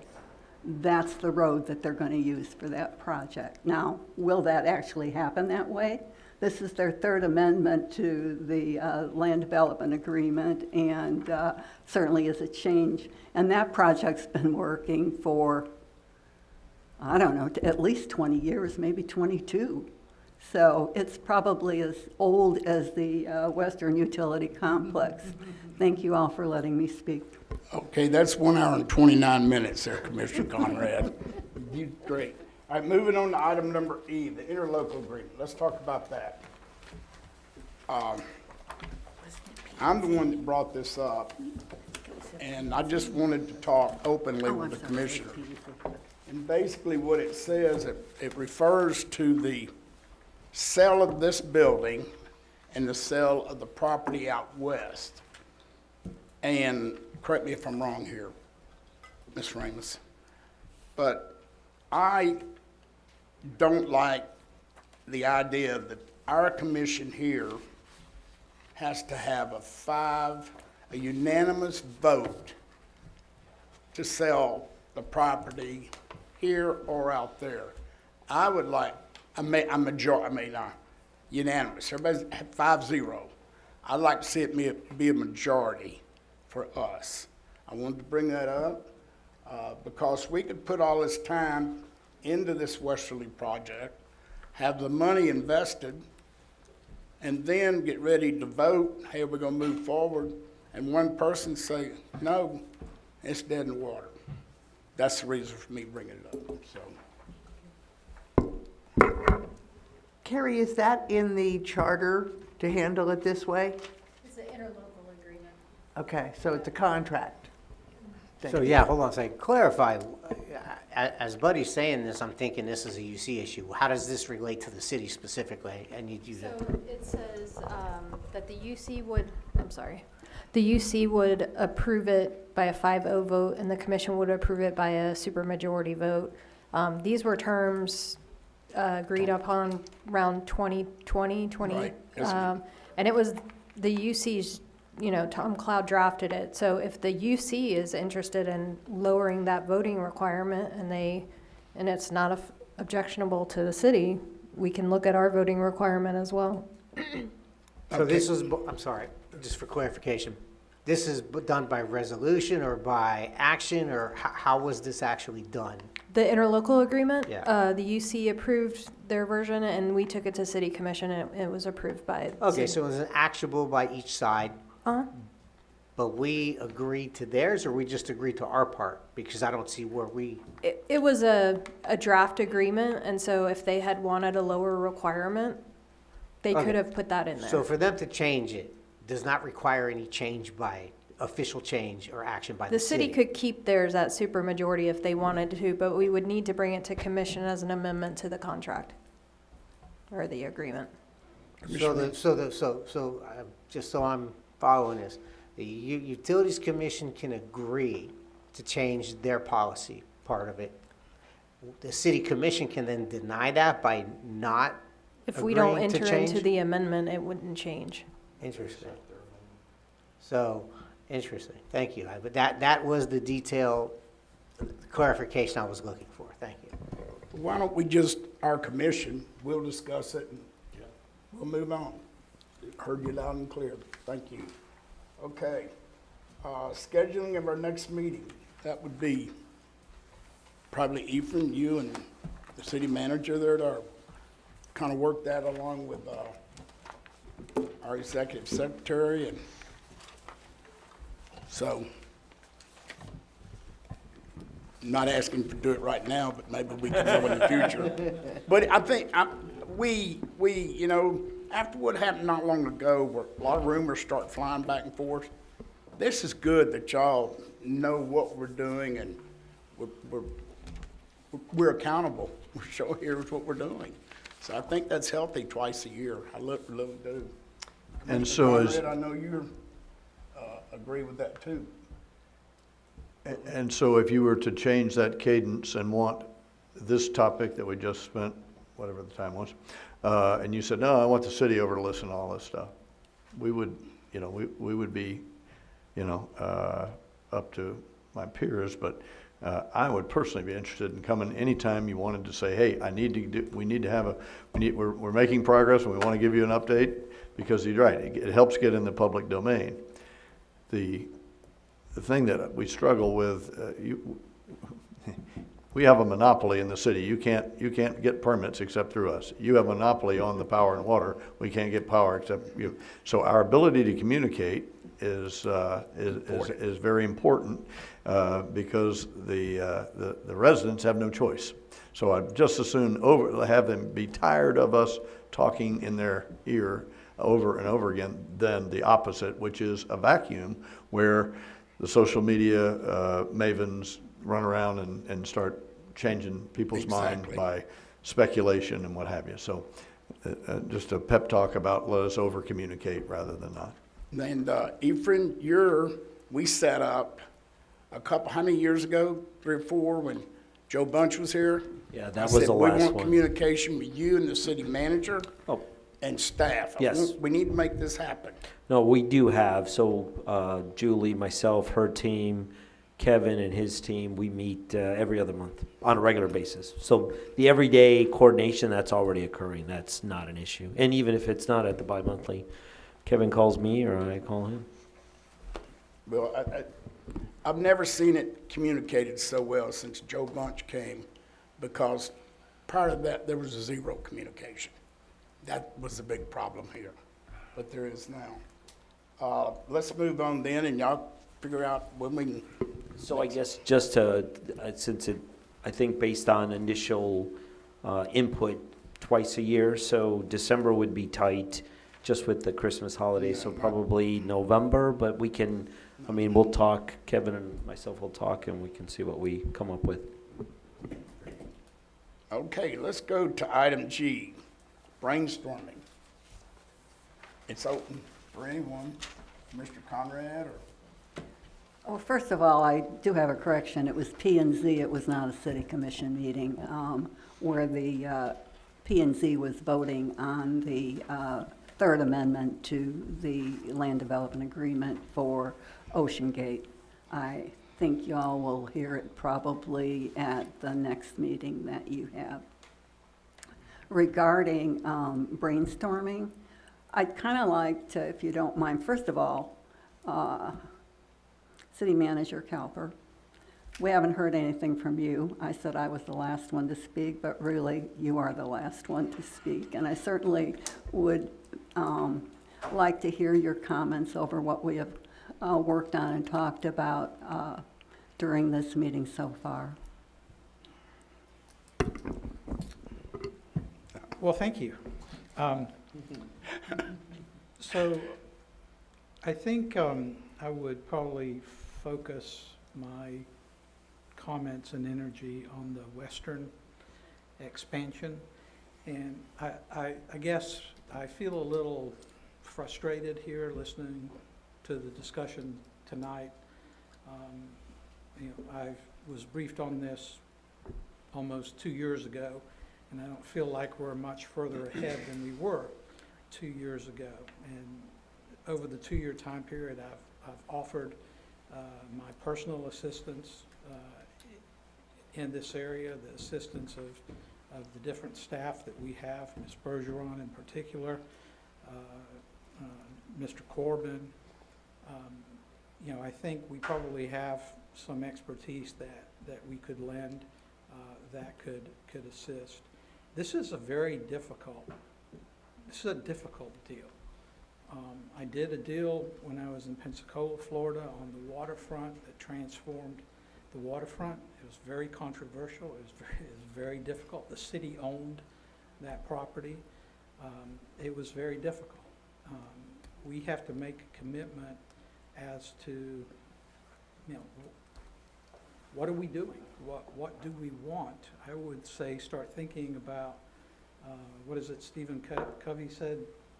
That's the road that they're going to use for that project. Now, will that actually happen that way? This is their third amendment to the land development agreement, and certainly is a change. And that project's been working for, I don't know, at least 20 years, maybe 22. So it's probably as old as the Western Utility Complex. Thank you all for letting me speak. Okay, that's 1 hour and 29 minutes there, Commissioner Conrad. You, great. All right, moving on to item number E, the interlocal agreement. Let's talk about that. I'm the one that brought this up, and I just wanted to talk openly with the commissioner. And basically what it says, it refers to the sale of this building and the sale of the property out west. And correct me if I'm wrong here, Ms. Ramos, but I don't like the idea that our commission here has to have a unanimous vote to sell the property here or out there. I would like, unanimous, everybody's 5-0. I'd like to see it be a majority for us. I wanted to bring that up because we could put all this time into this westerly project, have the money invested, and then get ready to vote, hey, we're gonna move forward, and one person say, no, it's dead in the water. That's the reason for me bringing it up, so. Carrie, is that in the charter to handle it this way? It's an interlocal agreement. Okay, so it's a contract. Thank So, you. yeah, hold on a second. Clarify, as Buddy's saying this, I'm thinking this is a UC issue. How does this relate to the city specifically? I need you to. So it says that the UC would, the UC would approve it by a 5-0 vote, and the commission would approve it by a supermajority vote. These were terms agreed upon around 2020, Right. Yes, and it was the UC's, Tom Cloud drafted it. So if the UC is interested in lowering that voting requirement and it's not objectionable to the city, we can look at our voting requirement as well. So this is, I'm sorry, just for clarification, this is done by resolution or by action, or how was this actually done? The interlocal agreement, Yeah. the UC approved their version, and we took it to city commission, and it was approved by. Okay, so it was actionable by each side, Uh-huh. but we agreed to theirs, or we just agreed to our part? Because I don't see where we, It was a draft agreement, and so if they had wanted a lower requirement, they Okay. could have put that in there. so for them to change it, does not require any change by, official change or action by the The city? city could keep theirs at supermajority if they wanted to, but we would need to bring it to commission as an amendment to the contract or the agreement. Just so I'm following this, the Utilities Commission can agree to change their policy, part of it. The city commission can then deny that by not If we don't agreeing to enter into change? the amendment, it wouldn't change. Interesting. So, interesting, thank you. But that was the detail clarification I was looking for, thank you. Why don't we just, our commission, we'll discuss it and we'll move on. Heard you loud and clear. Thank you. Okay. Scheduling of our next meeting, that would be probably Ephraim, you and the city manager there to kind of work that along with our executive secretary, and so I'm not asking to do it right now, but maybe we can go in the future. But I think we after what happened not long ago, where a lot of rumors start flying back and forth, this is good that y'all know what we're doing, and we're accountable. We're showing here's what we're doing. So I think that's healthy twice a year. I really do. And so is, Conrad, I know you agree with that too. and so if you were to change that cadence and want this topic that we just spent, whatever the time was, and you said, no, I want the city over to listen to all this stuff, we would, we would be, up to my peers, but I would personally be interested in coming anytime you wanted to say, hey, we're making progress and we want to give you an update, because you're right, it helps get in the public domain. The thing that we struggle with, we have a monopoly in the city. You can't get permits except through us. You have a monopoly on the power and water. We can't get power except you. So our ability to communicate is very important because the residents have no choice. So I'd just as soon have them be tired of us talking in their ear over and over again than the opposite, which is a vacuum where the social media mavens run around and start changing people's mind by speculation and what have you. So just a pep talk about let us over communicate rather than not. And Ephraim, we set up how many years ago, 3 or 4, when Joe Bunch was here? Yeah, that was the last We want one. communication with you and the city manager Oh, and staff. Yes. We need to make this happen. no, we do have, so Julie, myself, her team, Kevin and his team, we meet every other month on a regular basis. So the everyday coordination, that's already occurring. That's not an issue. And even if it's not at the bi-monthly, Kevin calls me or I call him. Well, I've never seen it communicated so well since Joe Bunch came, because prior to that, there was zero communication. That was a big problem here, but there is now. Let's move on then, and y'all figure out when we can. So I guess just to, I think based on initial input, twice a year, so December would be tight just with the Christmas holiday, so probably November, but we can, we'll talk, Kevin and myself will talk, and we can see what we come up with. Okay, let's go to item G, brainstorming. It's open for anyone, Mr. Conrad or. Well, first of all, I do have a correction. It was P and Z. It was not a city commission meeting where the P and Z was voting on the third amendment to the land development agreement for Ocean Gate. I think y'all will hear it probably at the next meeting that you have. Regarding brainstorming, I'd kind of like to, if you don't mind, first of all, City Manager Cowper, we haven't heard anything from you. I said I was the last one to speak, but really you are the last one to speak. And I certainly would like to hear your comments over what we have worked on and talked about during this meeting so far. Well, thank you. So I think I would probably focus my comments and energy on the western expansion. And I guess I feel a little frustrated here listening to the discussion tonight. I was briefed on this almost 2 years ago, and I don't feel like we're much further ahead than we were 2 years ago. And over the 2-year time period, I've offered my personal assistance in this area, the assistance of the different staff that we have, Ms. Bergeron in particular, Mr. Corbin. I think we probably have some expertise that we could lend that could assist. This is a difficult deal. I did a deal when I was in Pensacola, Florida, on the waterfront that transformed the waterfront. It was very controversial. It was very difficult. The city owned that property. It was very difficult. We have to make a commitment as to, what are we doing? What do we want? I would say start thinking about, what is it Stephen Covey said,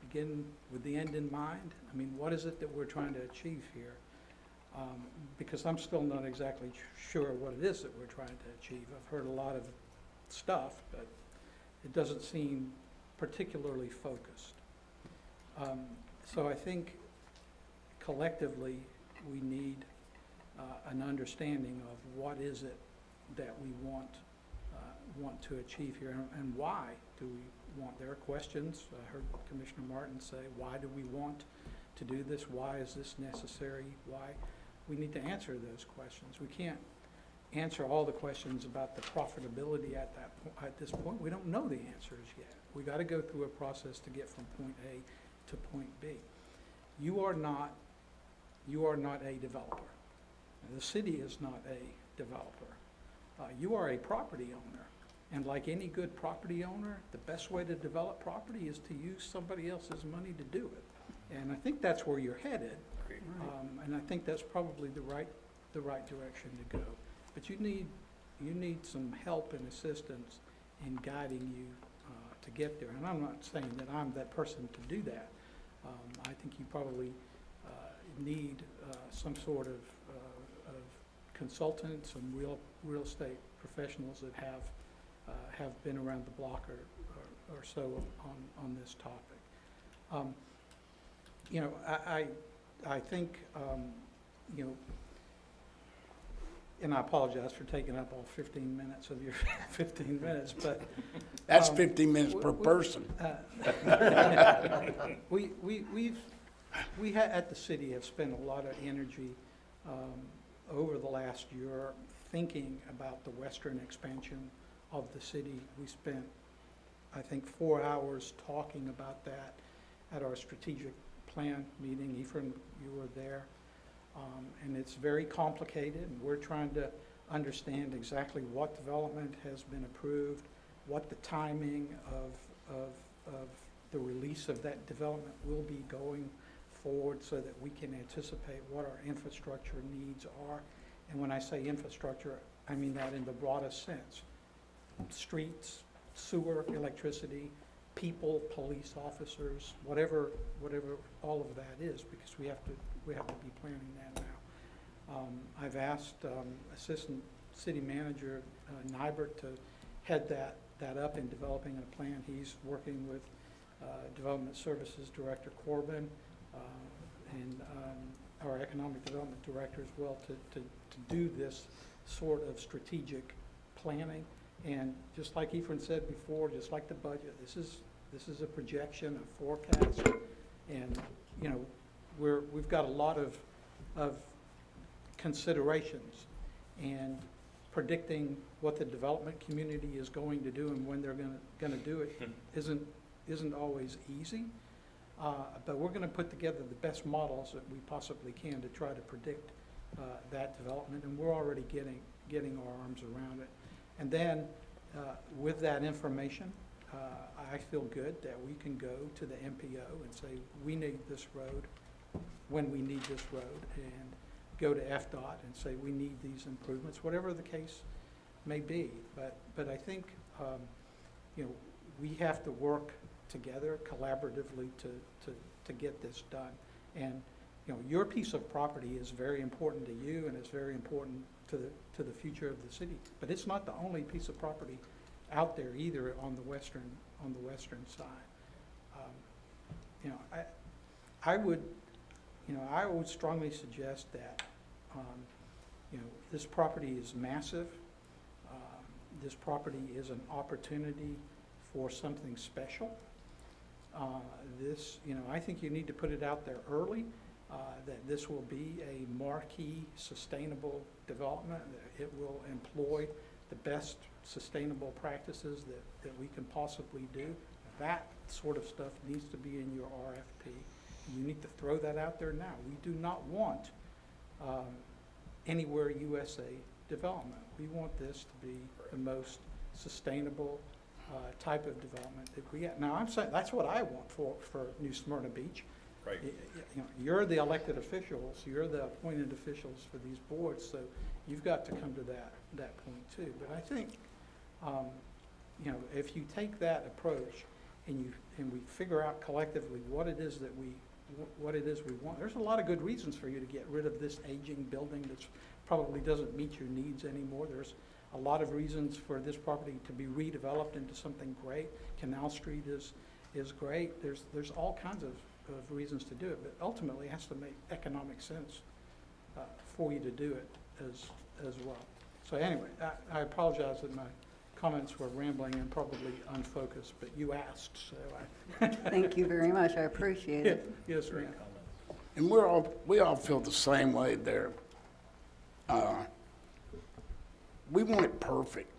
begin with the end in mind? What is it that we're trying to achieve here? Because I'm still not exactly sure what it is that we're trying to achieve. I've heard a lot of stuff, but it doesn't seem particularly focused. So I think collectively we need an understanding of what is it that we want to achieve here, and why do we want. There are questions. I heard Commissioner Martin say, why do we want to do this? Why is this necessary? Why? We need to answer those questions. We can't answer all the questions about the profitability at this point. We don't know the answers yet. We got to go through a process to get from point A to point B. You are not You are not a developer. The city is not a developer. You are a property owner. And like any good property owner, the best way to develop property is to use somebody else's money to do it. And I think that's where you're headed. And I think that's probably the right direction to go. But you need some help and assistance in guiding you to get there. And I'm not saying that I'm that person to do that. I think you probably need some sort of consultant, some real estate professionals that have been around the block or so on this topic. You know, I think, you know, and I apologize for taking up all 15 minutes of your 15 minutes, but. That's 15 minutes per person. We at the city have spent a lot of energy over the last year thinking about the western expansion of the city. We spent, I think, 4 hours talking about that at our strategic plan meeting. Ephraim, you were there. And it's very complicated, and we're trying to understand exactly what development has been approved, what the timing of the release of that development will be going forward so that we can anticipate what our infrastructure needs are. And when I say infrastructure, I mean that in the broadest sense. Streets, sewer, electricity, people, police officers, whatever all of that is, because we have to be planning that now. I've asked Assistant City Manager Nybert to head that up in developing a plan. He's working with Development Services Director Corbin and our Economic Development Director as well to do this sort of strategic planning. And just like Ephraim said before, just like the budget, this is a projection, a forecast, and you know we've got a lot of considerations, and predicting what the development community is going to do and when they're going to do it isn't always easy. But we're going to put together the best models that we possibly can to try to predict that development, and we're already getting our arms around it. And then with that information, I feel good that we can go to the MPO and say, we need this road when we need this road, and go to FDOT and say, we need these improvements, whatever the case may be. But I think, you know, we have to work together collaboratively to get this done. And, you know, your piece of property is very important to you, and it's very important to the future of the city. But it's not the only piece of property out there either on the western side. You know, I would strongly suggest that you know, this property is massive. This property is an opportunity for something special. You know, I think you need to put it out there early, that this will be a marquee sustainable development, that it will employ the best sustainable practices that we can possibly do. That sort of stuff needs to be in your RFP. You need to throw that out there now. We do not want anywhere USA development. We want this to be the most sustainable type of development that we get. Now, I'm saying that's what I want for New Smyrna Beach. Right. You know, you're the elected officials, you're the appointed officials for these boards, so you've got to come to that point too. But I think, you know, if you take that approach and we figure out collectively what it is we want, there's a lot of good reasons for you to get rid of this aging building that probably doesn't meet your needs anymore. There's a lot of reasons for this property to be redeveloped into something great. Canal Street is great. There's all kinds of reasons to do it, but ultimately it has to make economic sense for you to do it as well. So anyway, I apologize that my comments were rambling and probably unfocused, but you asked, so I. Thank you very much, I appreciate it. Yes, ma'am. And we all feel the same way there. We want it perfect,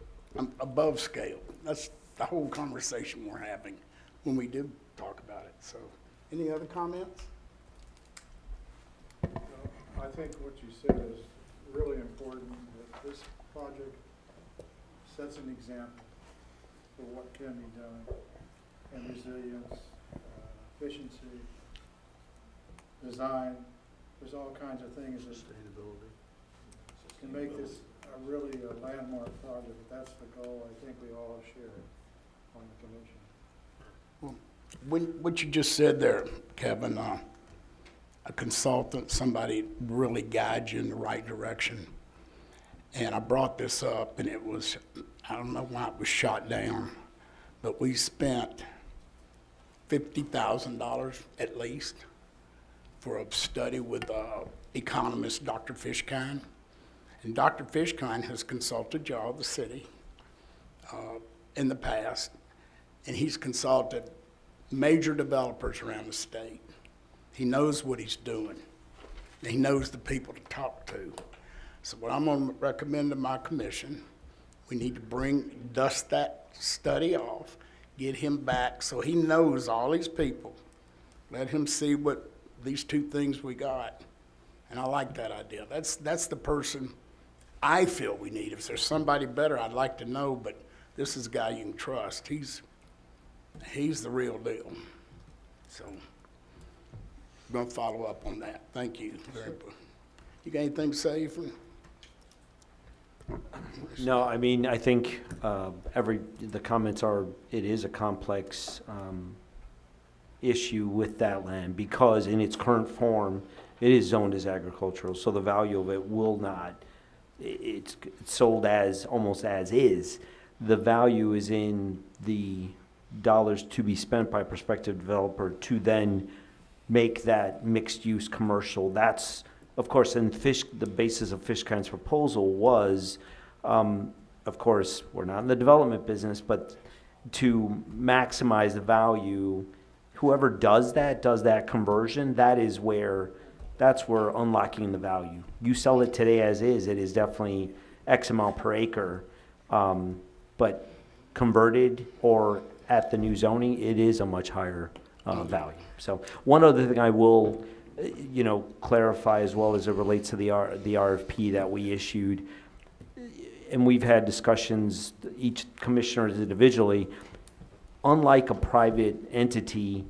above scale. That's the whole conversation we're having when we do talk about it. So, any other comments? think what you said is really important, that this project sets an example for what can be done, and resilience, efficiency, design. There's all kinds of things that can make this really a landmark project. That's the goal I think we all share on the commission. What you just said there, Kevin, a consultant, somebody really guides you in the right direction. And I brought this up, and it was, I don't know why it was shot down, but we spent $50,000 at least for a study with economist Dr. Fishkind. And Dr. Fishkind has consulted y'all, the city, in the past, and he's consulted major developers around the state. He knows what he's doing, and he knows the people to talk to. So what I'm gonna recommend to my commission, we need to dust that study off, get him back so he knows all these people. Let him see what these two things we got. And I like that idea. That's the person I feel we need. If there's somebody better, I'd like to know, but this is a guy you can trust. He's the real deal. So I'm gonna follow up on that. Thank you. You got anything to say from? No, I mean, I think the comments are, it is a complex issue with that land because in its current form, it is zoned as agricultural, so the value of it will not, it's sold as, almost as is. The value is in the dollars to be spent by a prospective developer to then make that mixed-use commercial. That's, of course, and the basis of Fishkind's proposal was, of course, we're not in the development business, but to maximize the value, whoever does that conversion, that's where unlocking the value. You sell it today as is, it is definitely X amount per acre, but converted or at the new zoning, it is a much higher value. So one other thing I will, clarify as well as it relates to the RFP that we issued, and we've had discussions, each commissioner individually, unlike a private entity,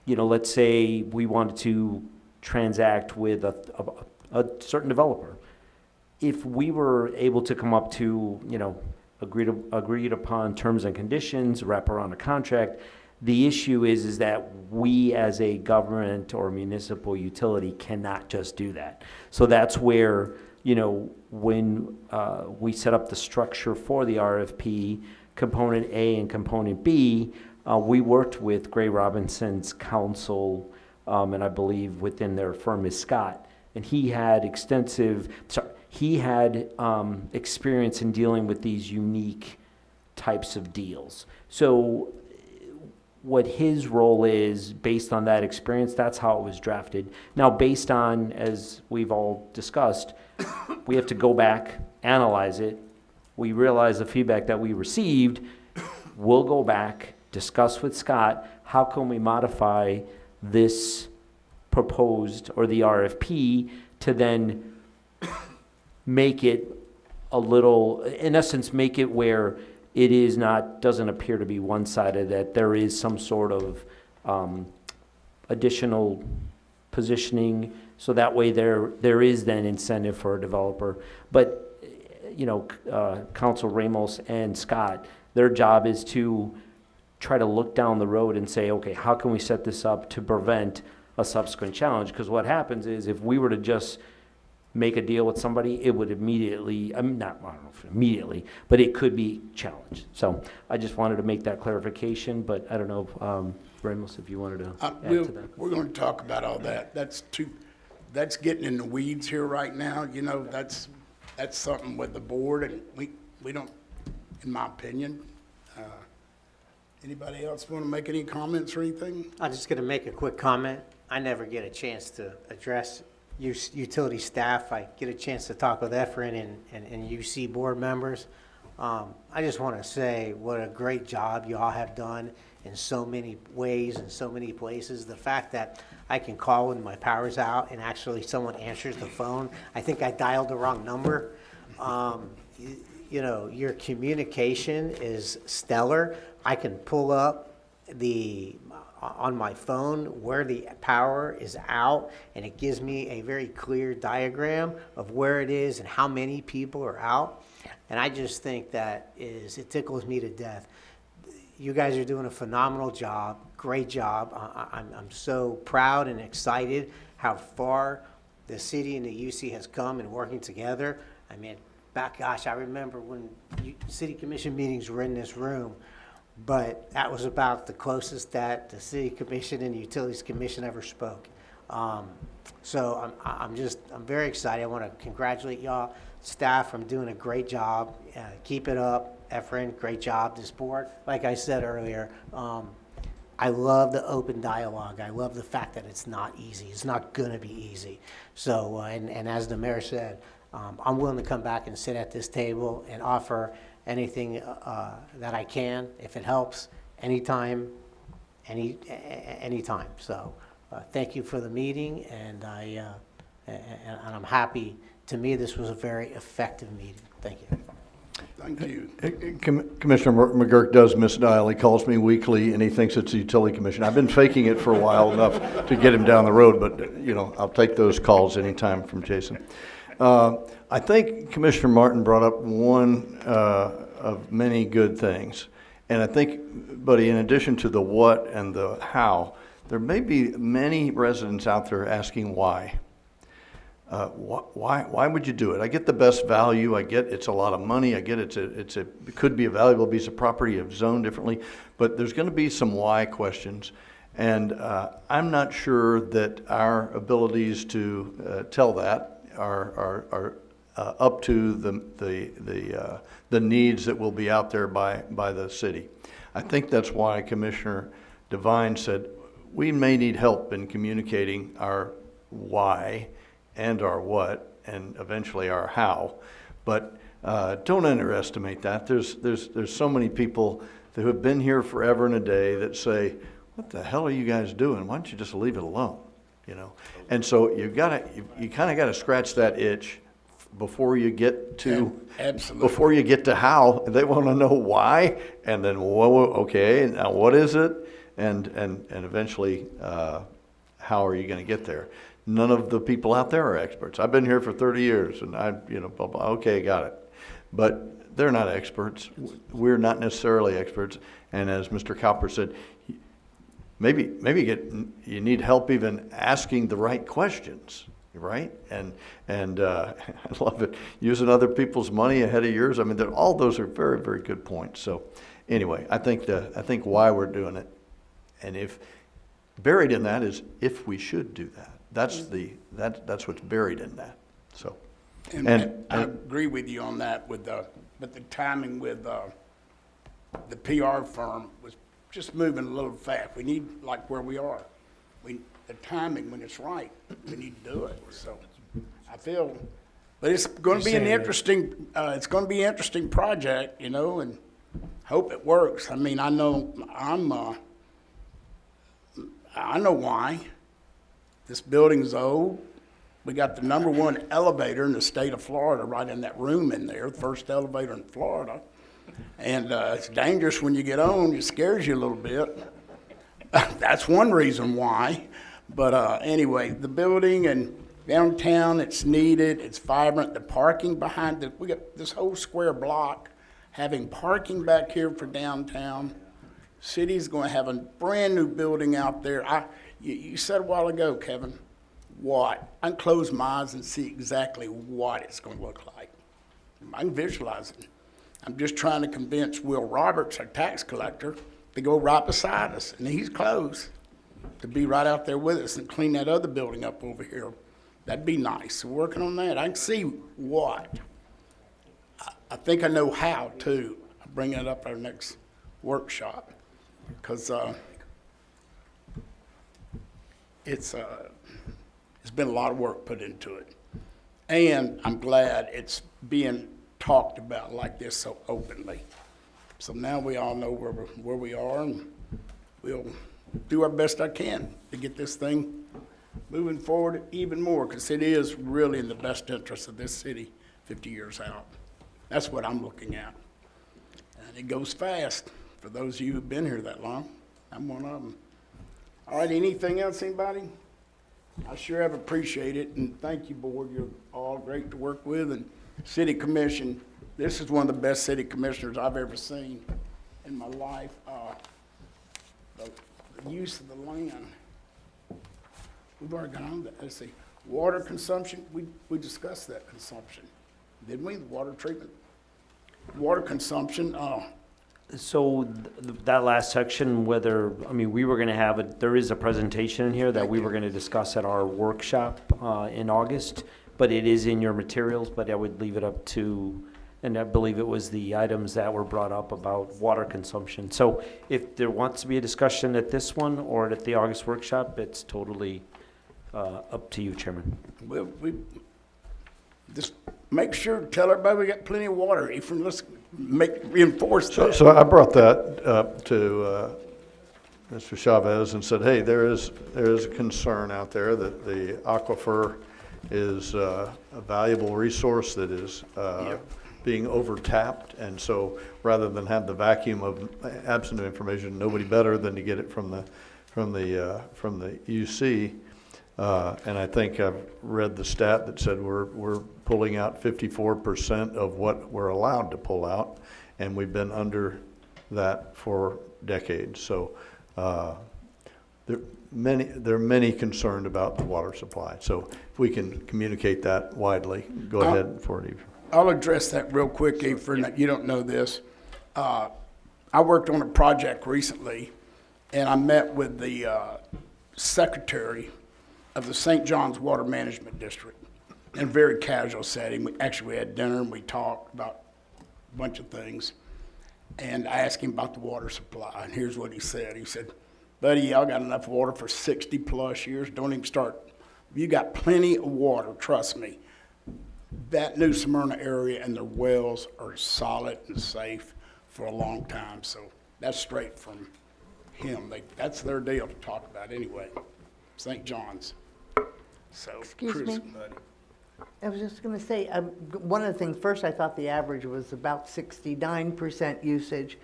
let's say we wanted to transact with a certain developer. If we were able to come up to, agreed upon terms and conditions, wrap around a contract, the issue is that we as a government or municipal utility cannot just do that. So that's where, when we set up the structure for the RFP, component A and component B, we worked with Gray Robinson's counsel, and I believe within their firm is Scott, and he had experience in dealing with these unique types of deals. So what his role is, based on that experience, that's how it was drafted. Now, based on, as we've all discussed, we have to go back, analyze it. We realize the feedback that we received. We'll go back, discuss with Scott, how can we modify this proposed or the RFP to then make it a little, in essence, make it where it is not, doesn't appear to be one-sided, that there is some sort of additional positioning, so that way there is then incentive for a developer. But, Council Ramos and Scott, their job is to try to look down the road and say, okay, how can we set this up to prevent a subsequent challenge? Because what happens is if we were to just make a deal with somebody, it would immediately, I don't know if immediately, but it could be challenged. So I just wanted to make that clarification, but I don't know, Ramos, if you wanted to add to that. We're going to talk about all that. That's getting in the weeds here right now. That's something with the board, and we don't, in my opinion. Anybody else want to make any comments or anything? I'm just going to make a quick comment. I never get a chance to address utility staff. I get a chance to talk with Efren and UC board members. I just want to say what a great job you all have done in so many ways and so many places. The fact that I can call when my power's out and actually someone answers the phone, I think I dialed the wrong number. You know, your communication is stellar. I can pull up on my phone where the power is out, and it gives me a very clear diagram of where it is and how many people are out. And I just think it tickles me to death. You guys are doing a phenomenal job, great job. I'm so proud and excited how far the city and the UC has come in working together. I mean, gosh, I remember when city commission meetings were in this room, but that was about the closest that the city commission and the utilities commission ever spoke. So I'm very excited. I want to congratulate y'all, staff, from doing a great job. Keep it up. Efren, great job. This board, like I said earlier, I love the open dialogue. I love the fact that it's not easy. It's not going to be easy. So, and as the mayor said, I'm willing to come back and sit at this table and offer anything that I can, if it helps, anytime. So thank you for the meeting, and I'm happy. To me, this was a very effective meeting. Thank you. Thank you. Commissioner McGurk does misdial. He calls me weekly, and he thinks it's the utility commission. I've been faking it for a while enough to get him down the road, but you know, I'll take those calls anytime from Jason. I think Commissioner Martin brought up one of many good things, and I think, buddy, in addition to the what and the how, there may be many residents out there asking why. Why would you do it? I get the best value. I get it's a lot of money. I get it could be a valuable piece of property if zoned differently, but there's going to be some why questions, and I'm not sure that our abilities to tell that are up to the needs that will be out there by the city. I think that's why Commissioner Devine said we may need help in communicating our why and our what, and eventually our how. But don't underestimate that. There's so many people who have been here forever and a day that say, "What the hell are you guys doing? Why don't you just leave it alone?" You know. And so you kind of got to scratch that itch before you get to Absolutely. Before you get to how. They want to know why, and then okay, now what is it, and eventually how are you going to get there? None of the people out there are experts. I've been here for 30 years, and blah, blah, okay, got it. But they're not experts. We're not necessarily experts. And as Mr. Cowper said, maybe you need help even asking the right questions, right? And I love it. Using other people's money ahead of yours. I mean, all those are very, very good points. So anyway, I think why we're doing it, and if buried in that is if we should do that. That's what's buried in that. So, and I agree with you on that. But the timing with the PR firm was just moving a little fast. We need, like where we are, the timing when it's right. We need to do it. So I feel, but it's going to be an interesting. It's going to be an interesting project, and hope it works. I mean, I know why. This building's old. We got the #1 elevator in the state of Florida right in that room in there, the first elevator in Florida. And it's dangerous when you get on. It scares you a little bit. That's one reason why. But anyway, the building and downtown, it's needed. It's vibrant. The parking behind we got this whole square block having parking back here for downtown. City's going to have a brand new building out there. You said a while ago, Kevin, what? I can close my eyes and see exactly what it's going to look like. I can visualize it. I'm just trying to convince Will Roberts, our tax collector, to go right beside us, and he's close, to be right out there with us and clean that other building up over here. That'd be nice. We're working on that. I can see what. I think I know how, too. I'll bring that up our next workshop, because it's been a lot of work put into it. And I'm glad it's being talked about like this so openly. So now we all know where we are, and we'll do our best I can to get this thing moving forward even more, because it is really in the best interest of this city 50 years out. That's what I'm looking at. And it goes fast for those of you who've been here that long. I'm one of them. All right, anything else, anybody? I sure have appreciated it, and thank you, board. You're all great to work with. And city commission, this is one of the best city commissioners I've ever seen in my life. The use of the land. We've already gone on that. Let's see. Water consumption, we discussed that consumption, didn't we? The water treatment. Water consumption, So that last section, we were gonna have there is a presentation in here that we were gonna discuss at our workshop in August, but it is in your materials, but I would leave it up to, and I believe it was the items that were brought up about water consumption. So if there wants to be a discussion at this one or at the August workshop, it's totally up to you, Chairman. we just make sure, tell everybody we got plenty of water. Ephraim, let's reinforce that. So I brought that up to Mr. Chavez and said, hey, there is a concern out there that the aquifer is a valuable resource that is being overtapped, and so rather than have the vacuum of absent information, nobody better than to get it from the UC. And I think I've read the stat that said we're pulling out 54% of what we're allowed to pull out, and we've been under that for decades. So there are many concerned about the water supply. So if we can communicate that widely, go ahead for it, Ephraim. I'll address that real quick, Ephraim. You don't know this. I worked on a project recently, and I met with the secretary of the St. John's Water Management District in a very casual setting. We had dinner and we talked about a bunch of things. And I asked him about the water supply, and here's what he said. He said, buddy, y'all got enough water for 60 plus years. Don't even start. You got plenty of water, trust me. That New Smyrna area and their wells are solid and safe for a long time. So that's straight from him. That's their deal to talk about anyway. St. John's. So, Excuse Chris, me? buddy. I was just going to say, one of the things, first I thought the average was about 69% usage,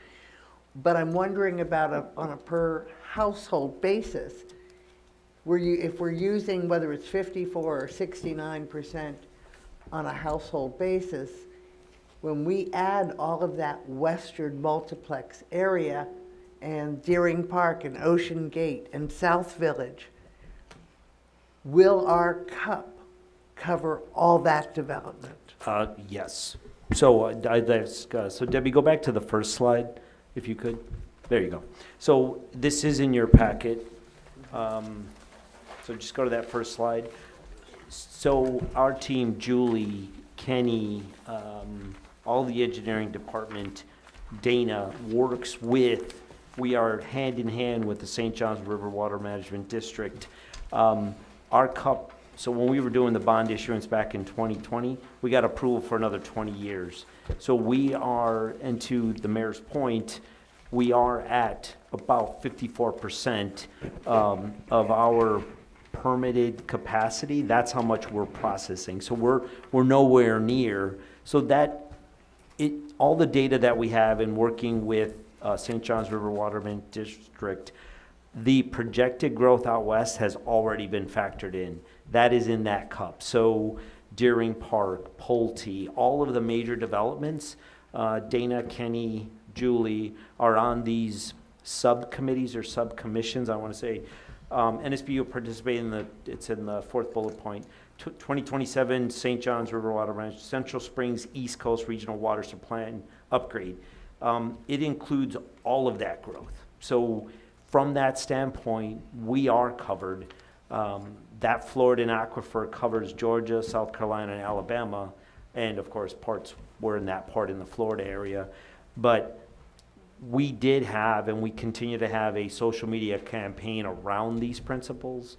but I'm wondering about on a per household basis, if we're using, whether it's 54 or 69% on a household basis, when we add all of that western multiplex area and Deering Park and Ocean Gate and South Village, will our cup cover all that development? Yes. So, so Debbie, go back to the first slide, if you could. There you go. So this is in your packet. So just go to that first slide. So our team, Julie, Kenny, all the engineering department, Dana, works with, we are hand in hand with the St. John's River Water Management District. Our cup, so when we were doing the bond issuance back in 2020, we got approval for another 20 years. So we are, and to the mayor's point, we are at about 54% of our permitted capacity. That's how much we're processing. So we're nowhere near. So that all the data that we have in working with St. John's River Waterman District, the projected growth out west has already been factored in. That is in that cup. So Deering Park, Pulte, all of the major developments, Dana, Kenny, Julie are on these subcommittees or subcommissions, I want to say. NSBU participate it's in the fourth bullet point, 2027 St. John's River Water Management, Central Springs East Coast Regional Water Supply and Upgrade. It includes all of that growth. So from that standpoint, we are covered. That Florida aquifer covers Georgia, South Carolina, and Alabama, and of course we're in that part in the Florida area. But we did have, and we continue to have, a social media campaign around these principles.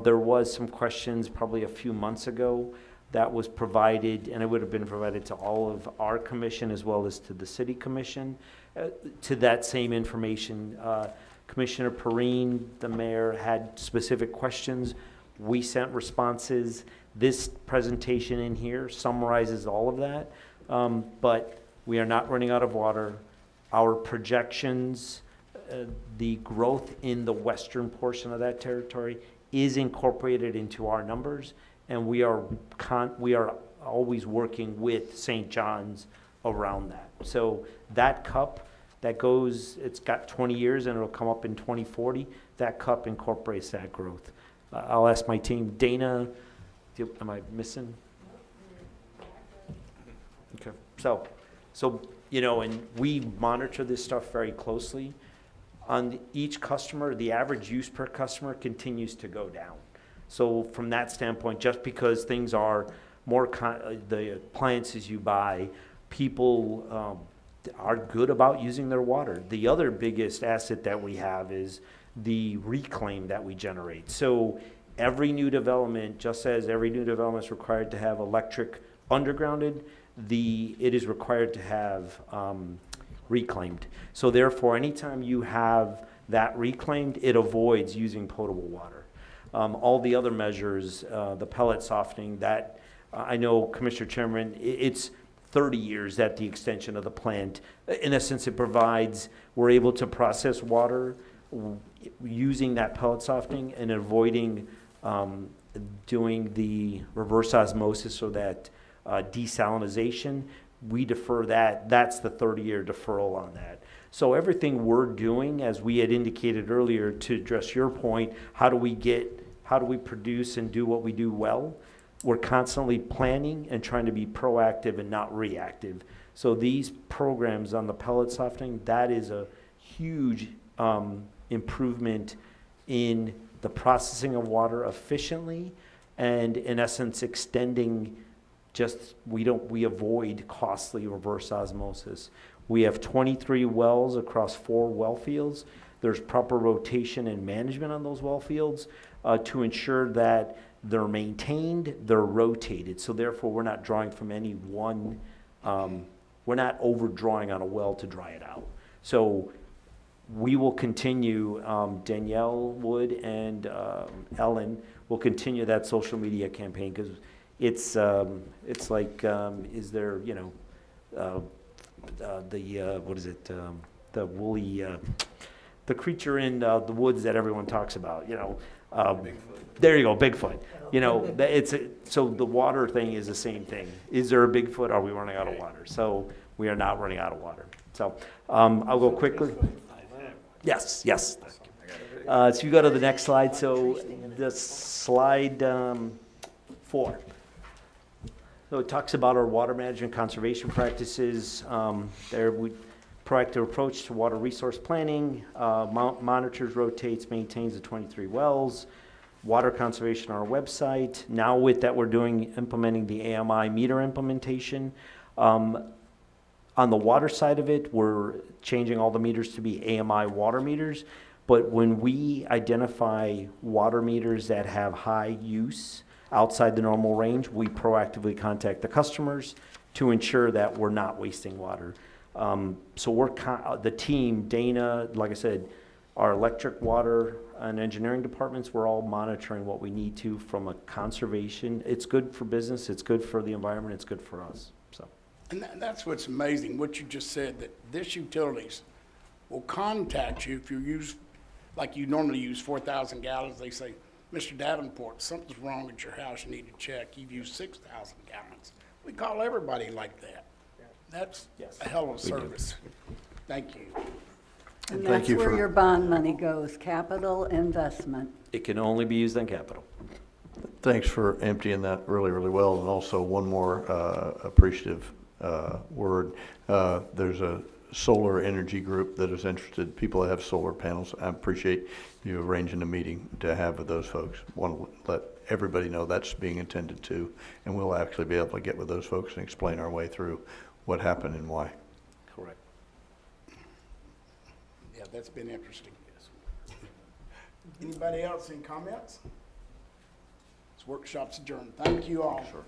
There was some questions probably a few months ago that was provided, and it would have been provided to all of our commission as well as to the city commission, to that same information. Commissioner Perrine, the mayor, had specific questions. We sent responses. This presentation in here summarizes all of that. But we are not running out of water. Our projections, the growth in the western portion of that territory is incorporated into our numbers, and we are always working with St. John's around that. So that cup that goes, it's got 20 years and it'll come up in 2040, that cup incorporates that growth. I'll ask my team. Dana, am I missing? Okay. So, you know, and we monitor this stuff very closely. On each customer, the average use per customer continues to go down. So from that standpoint, just because things are more, the appliances you buy, people are good about using their water. The other biggest asset that we have is the reclaim that we generate. So every new development, just as every new development is required to have electric undergrounded, it is required to have reclaimed. So therefore, anytime you have that reclaimed, it avoids using potable water. All the other measures, the pellet softening, that I know, Commissioner Chairman, it's 30 years at the extension of the plant. In essence, it provides, we're able to process water using that pellet softening and avoiding doing the reverse osmosis or that desalinization. We defer that. That's the 30-year deferral on that. So everything we're doing, as we had indicated earlier, to address your point, how do we produce and do what we do well? We're constantly planning and trying to be proactive and not reactive. So these programs on the pellet softening, that is a huge improvement in the processing of water efficiently, and in essence extending we avoid costly reverse osmosis. We have 23 wells across 4 well fields. There's proper rotation and management on those well fields to ensure that they're maintained, they're rotated. So therefore, we're not drawing from any one, we're not overdrawing on a well to dry it out. So we will continue, Danielle Wood and Ellen will continue that social media campaign, because it's like, is there, you know, what is it, the woolly, the creature in the woods that everyone talks about, you know. There you go, Bigfoot. You know, so the water thing is the same thing. Is there a Bigfoot? Are we running out of water? So we are not running out of water. So I'll go quickly. Yes. So you go to the next slide. So the slide 4. So it talks about our water management conservation practices. Proactive approach to water resource planning, monitors, rotates, maintains the 23 wells, water conservation on our website. Now with that, we're implementing the AMI meter implementation. On the water side of it, we're changing all the meters to be AMI water meters. But when we identify water meters that have high use outside the normal range, we proactively contact the customers to ensure that we're not wasting water. So the team, Dana, like I said, our electric, water, and engineering departments, we're all monitoring what we need to from a conservation. It's good for business, it's good for the environment, it's good for us. So, And that's what's amazing, what you just said, that this utilities will contact you if you use, like you normally use 4,000 gallons. They say, Mr. Davenport, something's wrong at your house, you need to check. You've used 6,000 gallons. We call everybody like that. That's a hell of a service. Thank you. And thank that's you where for- your bond money goes, capital investment. it can only be used on capital. Thanks for emptying that really, really well. And also one more appreciative word. There's a solar energy group that is interested, people that have solar panels. I appreciate you arranging a meeting to have with those folks. Want to let everybody know that's being attended to, and we'll actually be able to get with those folks and explain our way through what happened and why. Correct. Yeah, that's been interesting. Anybody else, any comments? This workshop's adjourned. Thank you all. Sure.